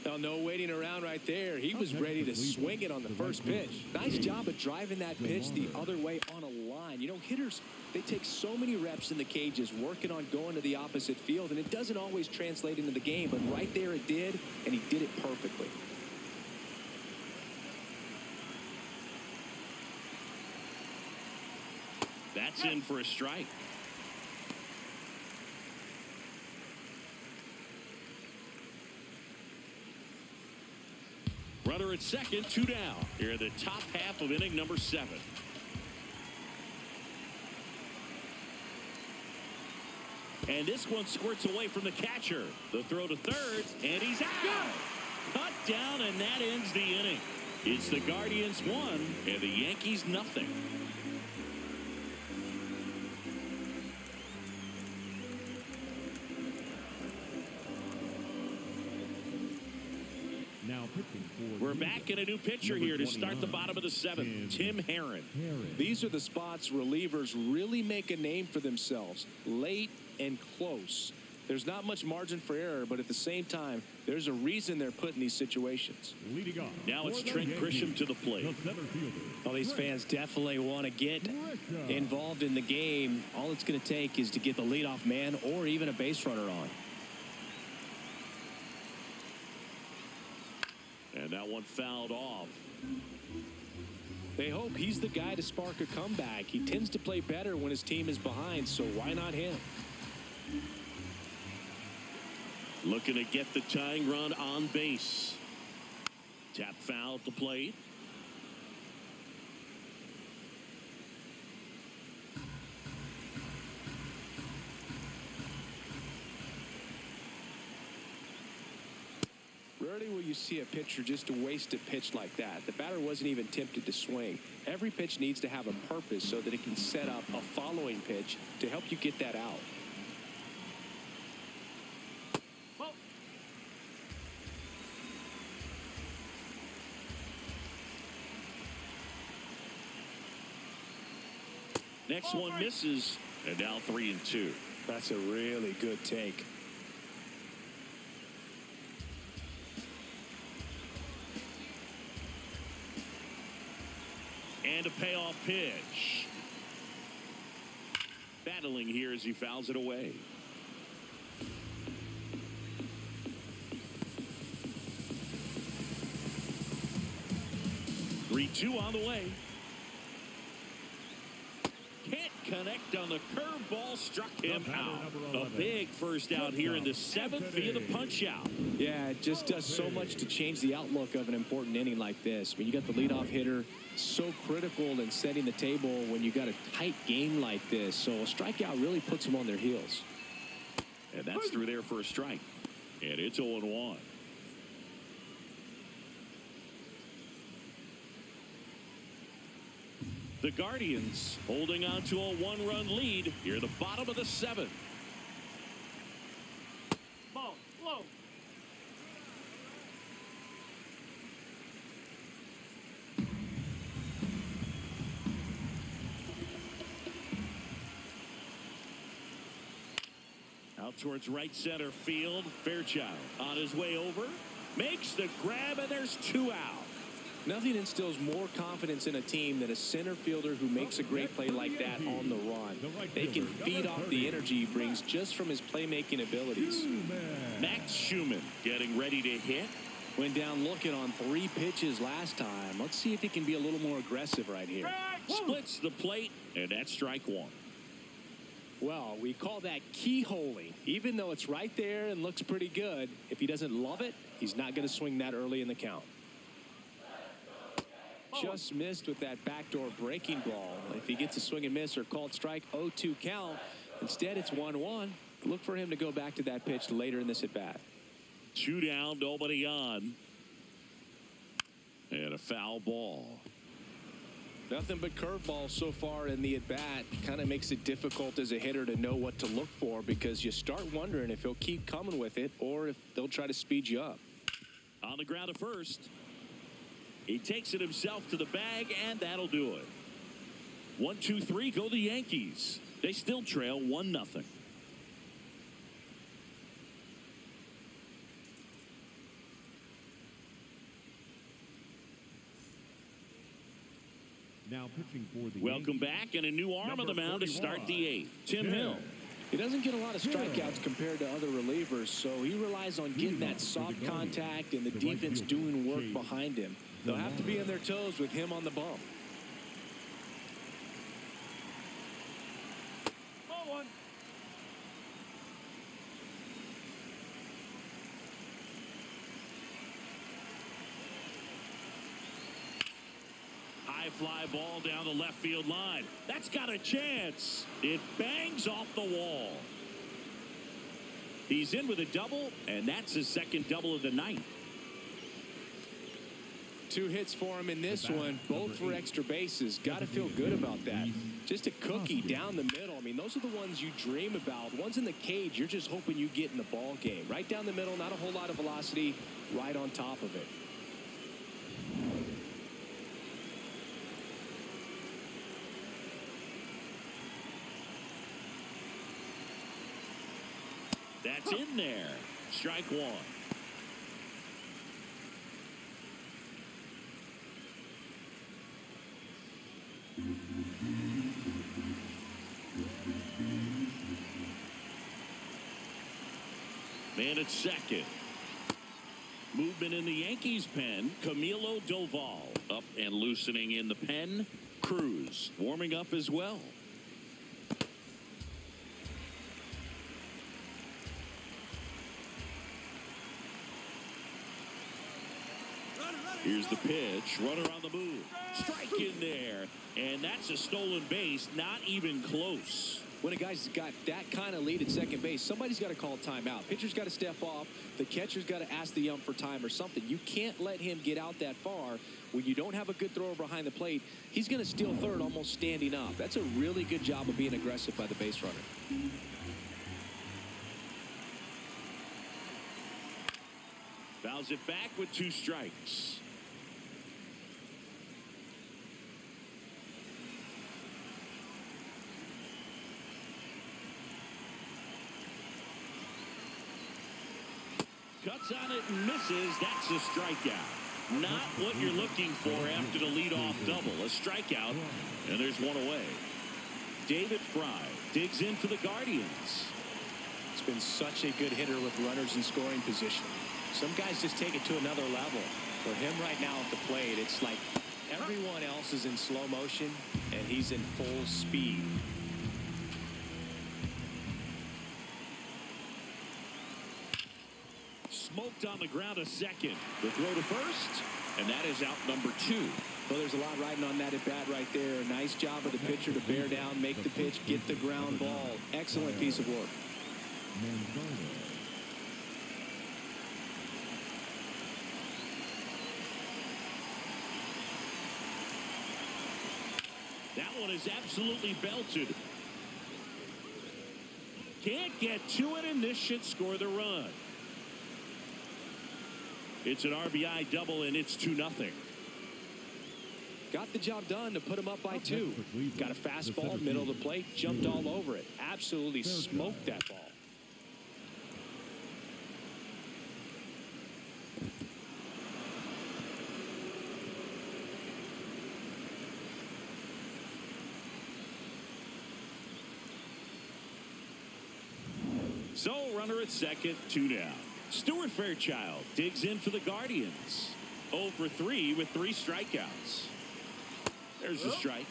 Now, no waiting around right there. He was ready to swing it on the first pitch. Nice job of driving that pitch the other way on a line. You know, hitters, they take so many reps in the cages working on going to the opposite field, and it doesn't always translate into the game, but right there it did, and he did it perfectly. That's in for a strike. Runner at second, 2 down. Here in the top half of inning number 7. And this one squirts away from the catcher. The throw to third, and he's out. Cut down, and that ends the inning. It's the Guardians 1 and the Yankees nothing. We're back in a new pitcher here to start the bottom of the 7th, Tim Herron. These are the spots relievers really make a name for themselves, late and close. There's not much margin for error, but at the same time, there's a reason they're put in these situations. Now it's Trent Grisham to the plate. Well, these fans definitely want to get involved in the game. All it's going to take is to get the leadoff man or even a base runner on. And that one fouled off. They hope he's the guy to spark a comeback. He tends to play better when his team is behind, so why not him? Looking to get the tying run on base. Tap foul at the plate. Rarely will you see a pitcher just waste a pitch like that. The batter wasn't even tempted to swing. Every pitch needs to have a purpose so that it can set up a following pitch to help you get that out. Next one misses, and now 3-2. That's a really good take. And a payoff pitch. Battling here as he fouls it away. Three-two on the way. Can't connect on the curveball, struck him out. A big first out here in the seventh via the punch out. Yeah, it just does so much to change the outlook of an important inning like this. I mean, you got the leadoff hitter, so critical in setting the table when you got a tight game like this. So a strikeout really puts them on their heels. And that's through there for a strike. And it's 0-1. The Guardians holding on to a one-run lead here at the bottom of the seventh. Ball, low. Out towards right center field. Fairchild on his way over. Makes the grab, and there's two out. Nothing instills more confidence in a team than a center fielder who makes a great play like that on the run. They can feed off the energy he brings just from his playmaking abilities. Max Schumann getting ready to hit. Went down looking on 3 pitches last time. Let's see if he can be a little more aggressive right here. Splits the plate, and that's strike one. Well, we call that keyholing. Even though it's right there and looks pretty good, if he doesn't love it, he's not going to swing that early in the count. Just missed with that backdoor breaking ball. If he gets a swing and miss or called strike, 0-2 count. Instead, it's 1-1. Look for him to go back to that pitch later in this at-bat. 2 down, nobody on. And a foul ball. Nothing but curveballs so far in the at-bat. Kind of makes it difficult as a hitter to know what to look for because you start wondering if he'll keep coming with it or if they'll try to speed you up. On the ground to first. He takes it himself to the bag, and that'll do it. 1-2-3, go the Yankees. They still trail 1-0. Now pitching for the Welcome Yankees, back, and a new arm on the mound to start the 8th. Tim Hill. He doesn't get a lot of strikeouts compared to other relievers, so he relies on getting that soft contact and the defense doing work behind him. They'll have to be on their toes with him on the bump. Ball one. High fly ball down the left field line. That's got a chance. It bangs off the wall. He's in with a double, and that's his second double of the night. 2 hits for him in this one, both for extra bases. Got to feel good about that. Just a cookie down the middle. I mean, those are the ones you dream about. Ones in the cage, you're just hoping you get in the ball game. Right down the middle, not a whole lot of velocity, right on top of it. That's in there. Strike one. Man at second. Movement in the Yankees pen. Camilo Doval up and loosening in the pen. Cruz warming up as well. Here's the pitch. Runner on the move. Strike in there. And that's a stolen base. Not even close. When a guy's got that kind of lead at second base, somebody's got to call timeout. Pitcher's got to step off. The catcher's got to ask the ump for time or something. You can't let him get out that far. When you don't have a good thrower behind the plate, he's going to steal third almost standing up. That's a really good job of being aggressive by the base runner. Fouls it back with 2 strikes. Cuts on it and misses. That's a strikeout. Not what you're looking for after the leadoff double. A strikeout, and there's one away. David Fry digs in for the Guardians. It's been such a good hitter with runners in scoring position. Some guys just take it to another level. For him right now at the plate, it's like everyone else is in slow motion, and he's in full speed. Smoked on the ground a second. The throw to first, and that is out number 2. Well, there's a lot riding on that at bat right there. Nice job of the pitcher to bear down, make the pitch, get the ground ball. Excellent piece of work. That one is absolutely belted. Can't get to it, and this should score the run. It's an RBI double, and it's 2-0. Got the job done to put him up by 2. Got a fastball, middle of the plate, jumped all over it. Absolutely smoked that ball. So, runner at second, 2 down. Stuart Fairchild digs in for the Guardians. 0 for 3 with 3 strikeouts. There's the strike.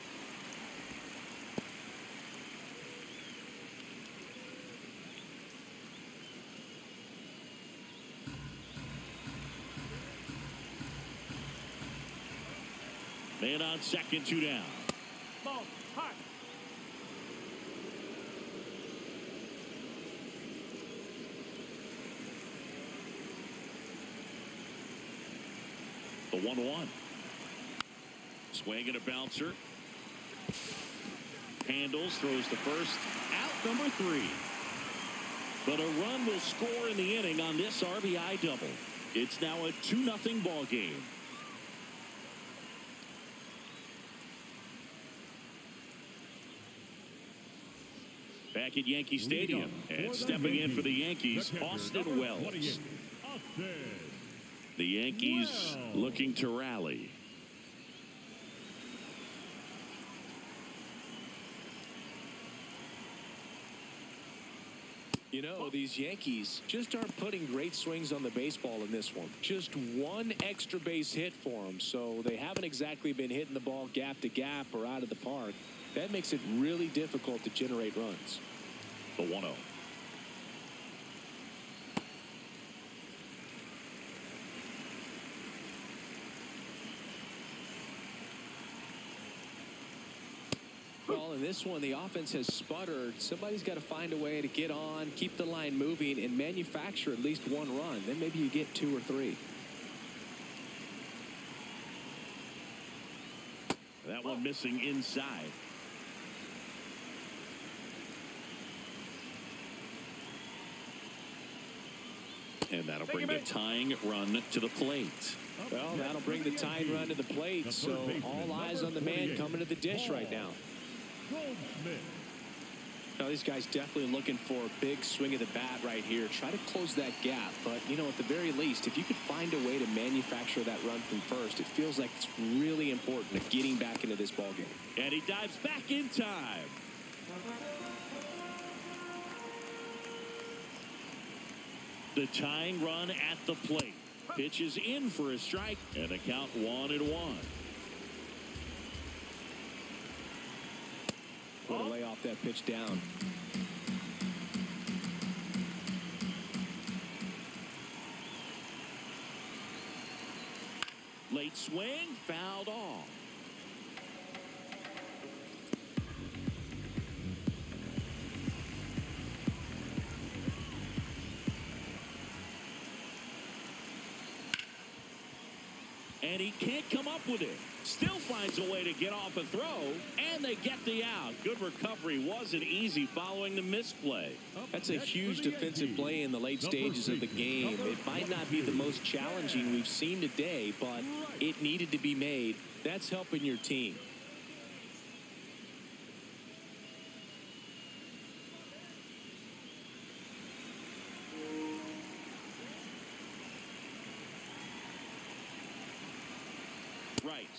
Man on second, 2 down. Ball. High. The 1-1. Swing and a bouncer. Handles, throws to first. Out number 3. But a run will score in the inning on this RBI double. It's now a 2-0 ball game. Back at Yankee Stadium, and stepping in for the Yankees, Austin Wells. The Yankees looking to rally. You know, these Yankees just aren't putting great swings on the baseball in this one. Just one extra base hit for them, so they haven't exactly been hitting the ball gap to gap or out of the park. That makes it really difficult to generate runs. The 1-0. Well, in this one, the offense has sputtered. Somebody's got to find a way to get on, keep the line moving, and manufacture at least one run. Then maybe you get 2 or 3. That one missing inside. And that'll bring the tying run to the plate. Well, that'll bring the tying run to the plate, so all eyes on the man coming to the dish right now. Now, these guys definitely looking for a big swing of the bat right here. Try to close that gap, but, you know, at the very least, if you could find a way to manufacture that run from first, it feels like it's really important to getting back into this ballgame. And he dives back in time. The tying run at the plate. Pitch is in for a strike, and the count 1-1. Put a lay off that pitch down. Late swing, fouled off. And he can't come up with it. Still finds a way to get off a throw, and they get the out. Good recovery. Wasn't easy following the misplay. That's a huge defensive play in the late stages of the game. It might not be the most challenging we've seen today, but it needed to be made. That's helping your team.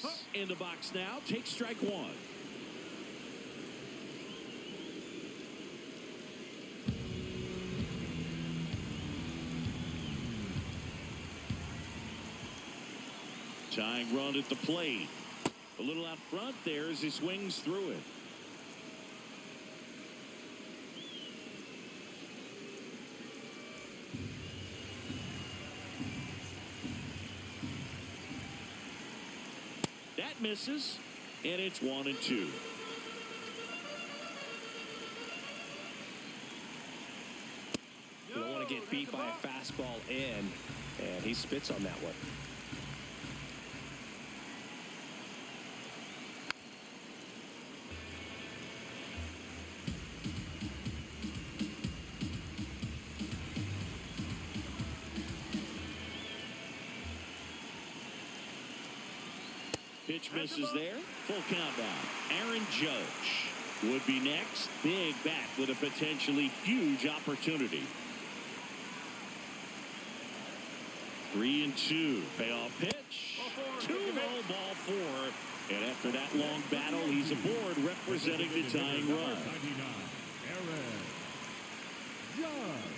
Price in the box now. Take strike one. Tying run at the plate. A little out front there as he swings through it. That misses, and it's 1-2. You don't want to get beat by a fastball in, and he spits on that one. Pitch misses there. Full count now. Aaron Judge would be next. Big bat with a potentially huge opportunity. 3-2. Payoff pitch. 2-0 ball four. And after that long battle, he's aboard representing the tying run. 99, Aaron Judge.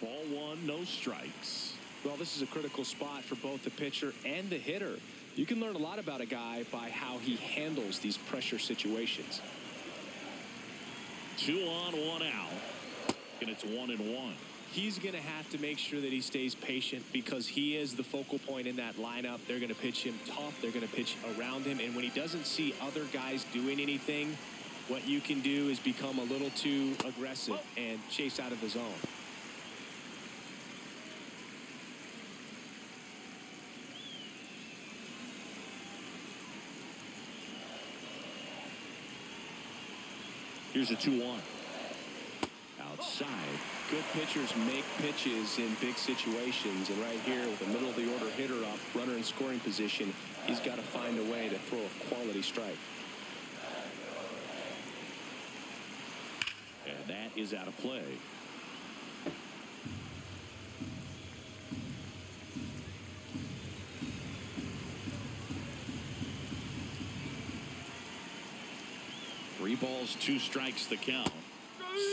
Ball one, no strikes. Well, this is a critical spot for both the pitcher and the hitter. You can learn a lot about a guy by how he handles these pressure situations. 2 on, 1 out. And it's 1-1. He's going to have to make sure that he stays patient because he is the focal point in that lineup. They're going to pitch him tough. They're going to pitch around him. And when he doesn't see other guys doing anything, what you can do is become a little too aggressive and chase out of the zone. Here's a 2-1. Outside. Good pitchers make pitches in big situations. And right here with a middle of the order hitter up, runner in scoring position, he's got to find a way to throw a quality strike. And that is out of play. Three balls, 2 strikes the count.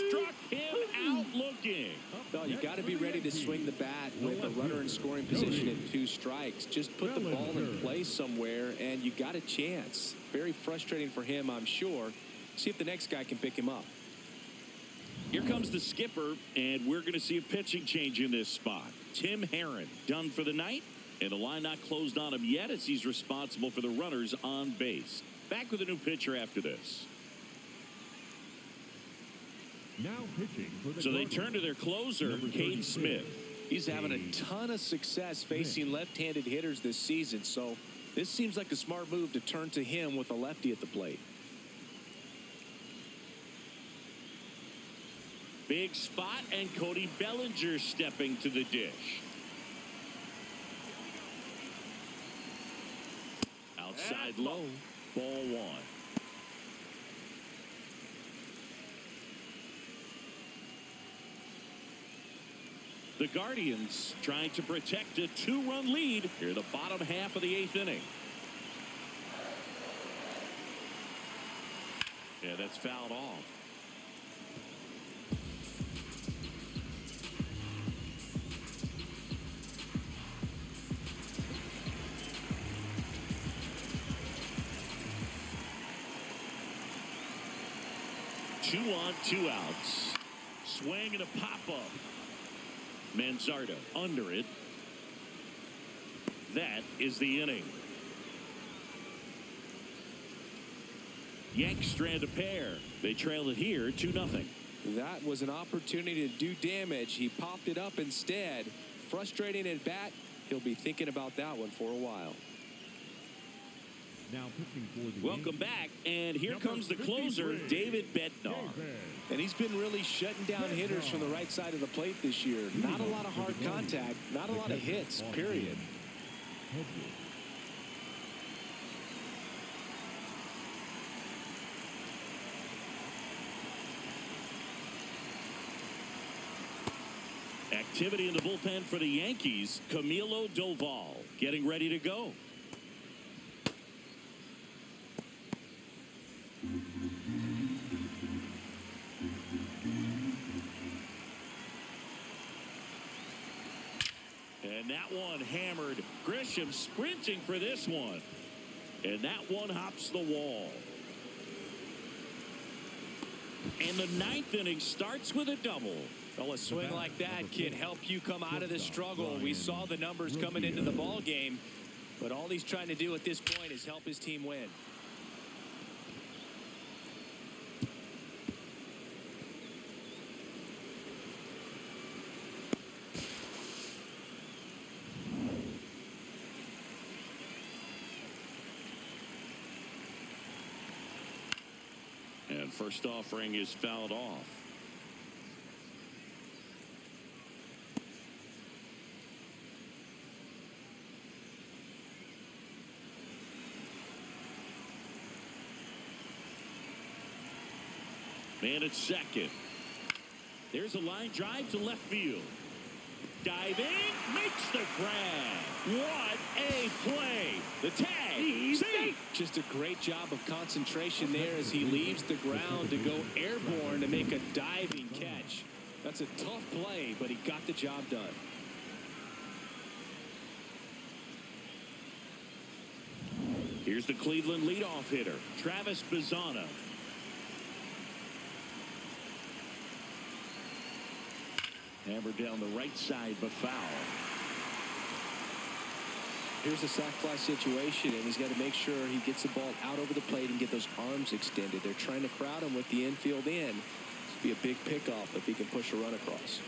Struck him out looking. No, you got to be ready to swing the bat with a runner in scoring position and 2 strikes. Just put the ball in place somewhere, and you got a chance. Very frustrating for him, I'm sure. See if the next guy can pick him up. Here comes the skipper, and we're going to see a pitching change in this spot. Tim Herron done for the night, and the line not closed on him yet as he's responsible for the runners on base. Back with a new pitcher after this. Now pitching for the So they Cardinals. turn to their closer, Cade Smith. He's having a ton of success facing left-handed hitters this season, so this seems like a smart move to turn to him with a lefty at the plate. Big spot, and Cody Bellinger stepping to the dish. Outside low, ball 1. The Guardians trying to protect a 2-run lead here in the bottom half of the 8th inning. Yeah, that's fouled off. Two on, 2 outs. Swing and a pop-up. Manzardo under it. That is the inning. Yanks strand a pair. They trail it here 2-0. That was an opportunity to do damage. He popped it up instead. Frustrating at bat. He'll be thinking about that one for a while. Now pitching for the Welcome Yankees. back, and here Number comes the closer, 53, David Bednar. And he's been really shutting down hitters from the right side of the plate this year. Not a lot of hard contact, not a lot of hits, period. Hedges. Activity in the bullpen for the Yankees. Camilo Doval getting ready to go. And that one hammered. Grisham sprinting for this one. And that one hops the wall. And the ninth inning starts with a double. Well, a swing like that can help you come out of the struggle. We saw the numbers coming into the ball game, but all he's trying to do at this point is help his team win. And first offering is fouled off. Man at second. There's a line drive to left field. Diving, makes the grab. What a play. The tag. Safe. Just a great job of concentration there as he leaves the ground to go airborne to make a diving catch. That's a tough play, but he got the job done. Here's the Cleveland leadoff hitter, Travis Bazzana. Hammered down the right side, but foul. Here's a sac fly situation, and he's got to make sure he gets the ball out over the plate and get those arms extended. They're trying to crowd him with the infield in. This would be a big pickoff if he can push a run across.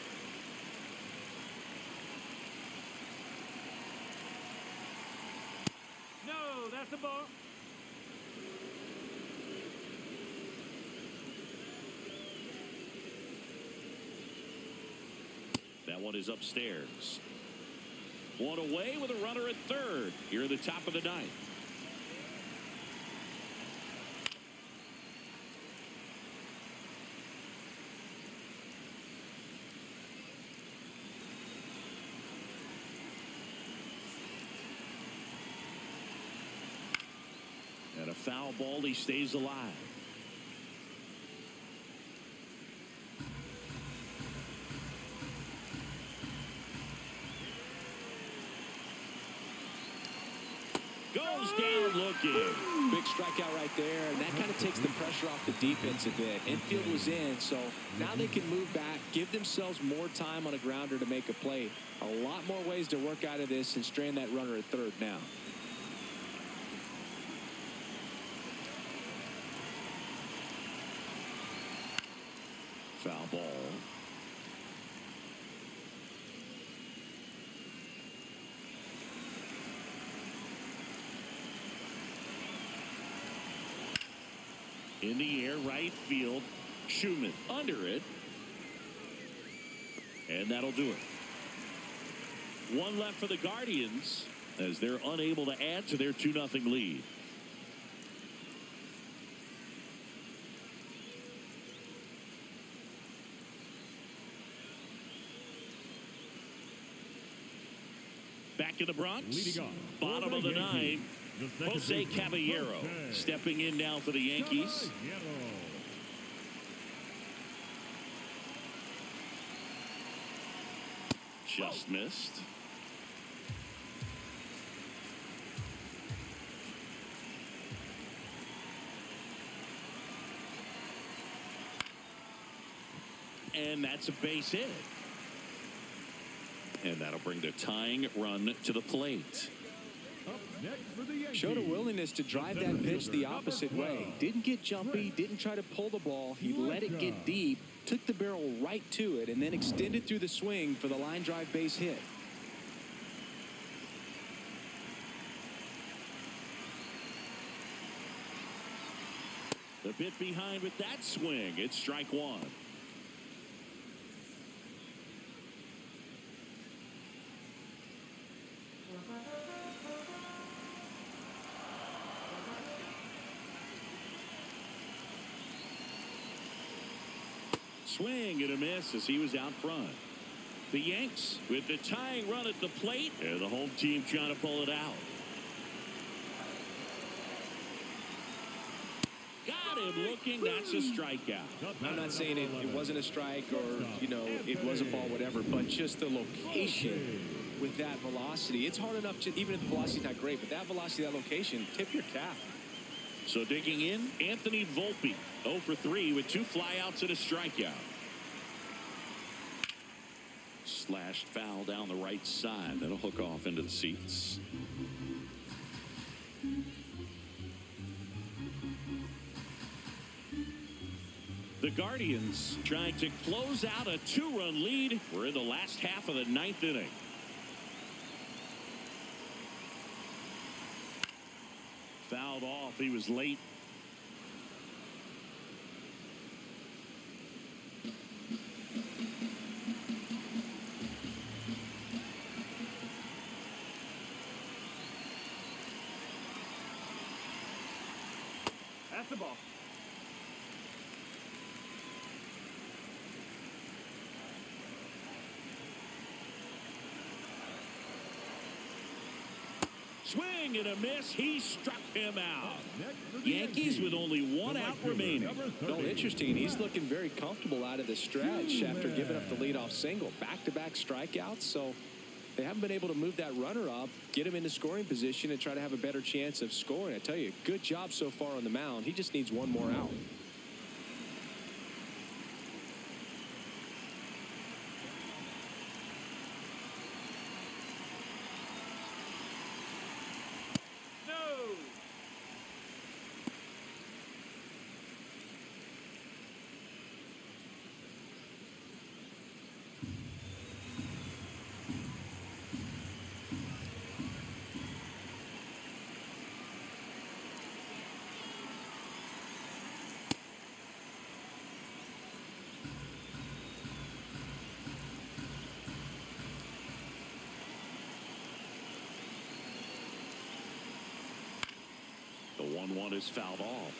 No, that's a ball. That one is upstairs. One away with a runner at third here at the top of the ninth. And a foul ball, he stays alive. Goes down looking. Big strikeout right there, and that kind of takes the pressure off the defense a bit. Infield was in, so now they can move back, give themselves more time on a grounder to make a play. A lot more ways to work out of this and strand that runner at third now. Foul ball. In the air, right field. Schumann under it. And that'll do it. One left for the Guardians as they're unable to add to their 2-0 lead. Back in the Bronx, Leading off, bottom of the ninth, Jose Caballero stepping in now for the Yankees. Just missed. And that's a base hit. And that'll bring the tying run to the plate. Showed a willingness to drive that pitch the opposite way. Didn't get jumpy, didn't try to pull the ball. He let it get deep, took the barrel right to it, and then extended through the swing for the line drive base hit. A bit behind with that swing. It's strike one. Swing and a miss as he was out front. The Yanks with the tying run at the plate, and the home team trying to pull it out. Got him looking. That's a strikeout. I'm not saying it wasn't a strike or, it was a ball, whatever, but just the location with that velocity. It's hard enough to, even if the velocity's not great, but that velocity, that location, tip your cap. So digging in, Anthony Volpe, 0 for 3 with 2 flyouts and a strikeout. Slashed foul down the right side. That'll hook off into the seats. The Guardians trying to close out a 2-run lead. We're in the last half of the 9th inning. Fouled off. He was late. That's the ball. Swing and a miss. He struck him out. Yankees with only 1 out remaining. Well, interesting. He's looking very comfortable out of the stretch after giving up the leadoff single. Back-to-back strikeouts. So they haven't been able to move that runner up, get him into scoring position, and try to have a better chance of scoring. I tell you, good job so far on the mound. He just needs one more out. The 1-1 is fouled off.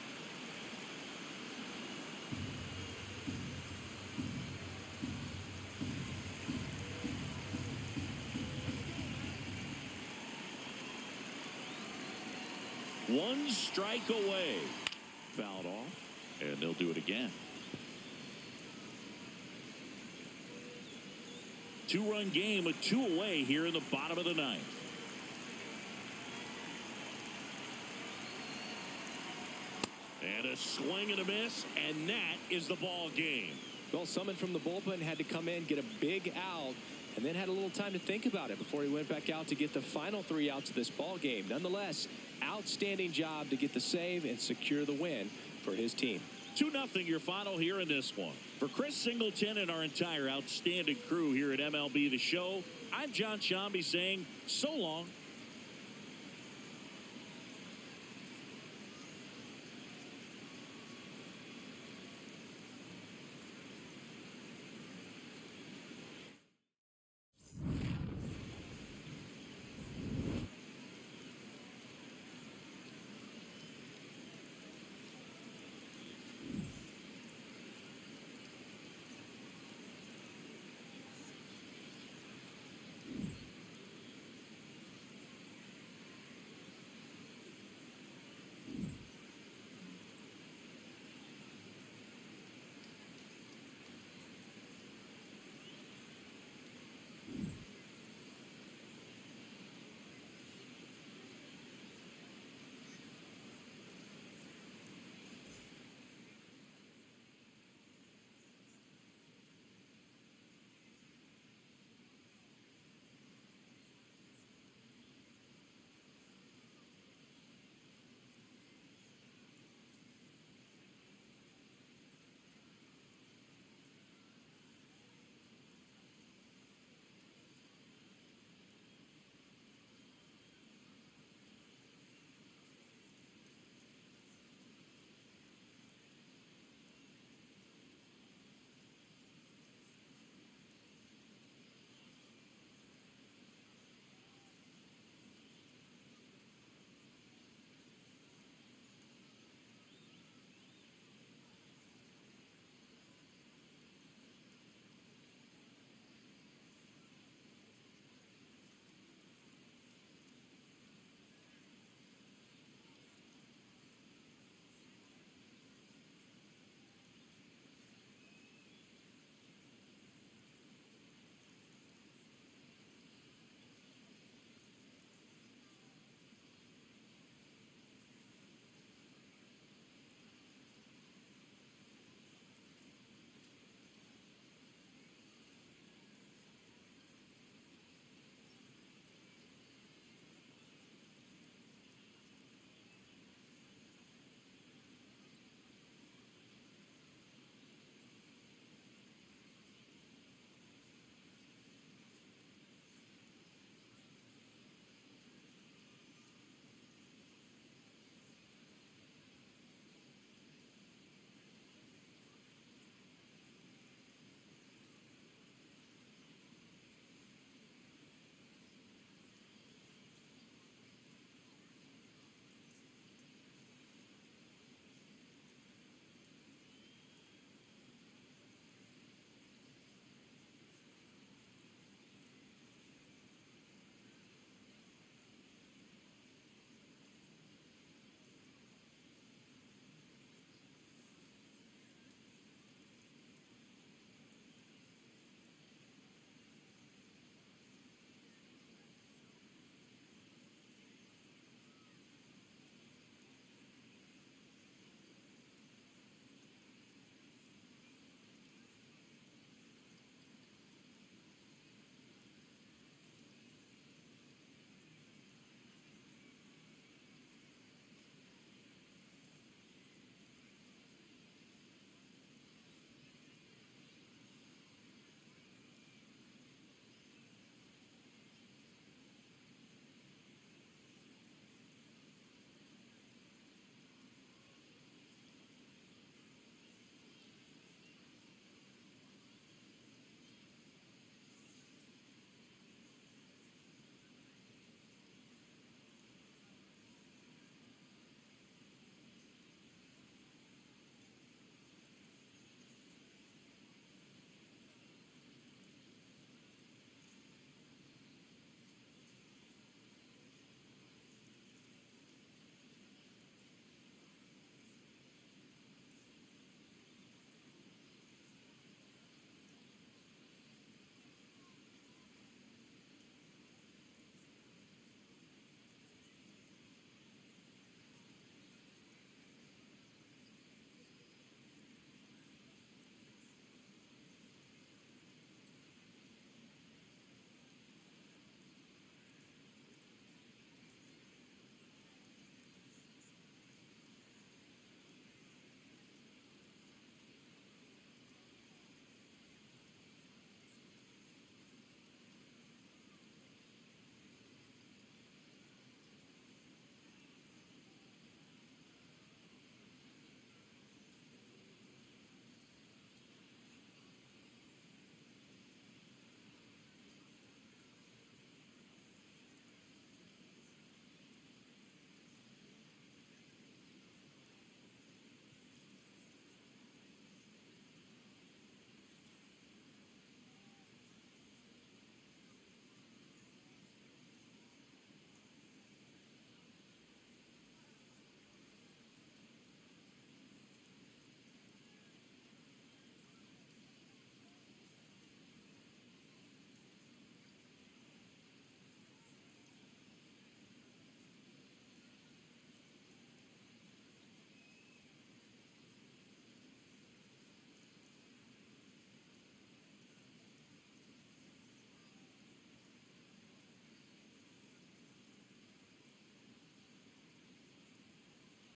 One strike away. Fouled off, and they'll do it again. 2-run game with 2 away here in the bottom of the 9th. And a swing and a miss, and that is the ball game. Well, someone from the bullpen had to come in, get a big out, and then had a little time to think about it before he went back out to get the final 3 outs of this ball game. Nonetheless, outstanding job to get the save and secure the win for his team. 2-0 your final here in this one. For Chris Singleton and our entire outstanding crew here at MLB The Show, I'm John Shambi saying so long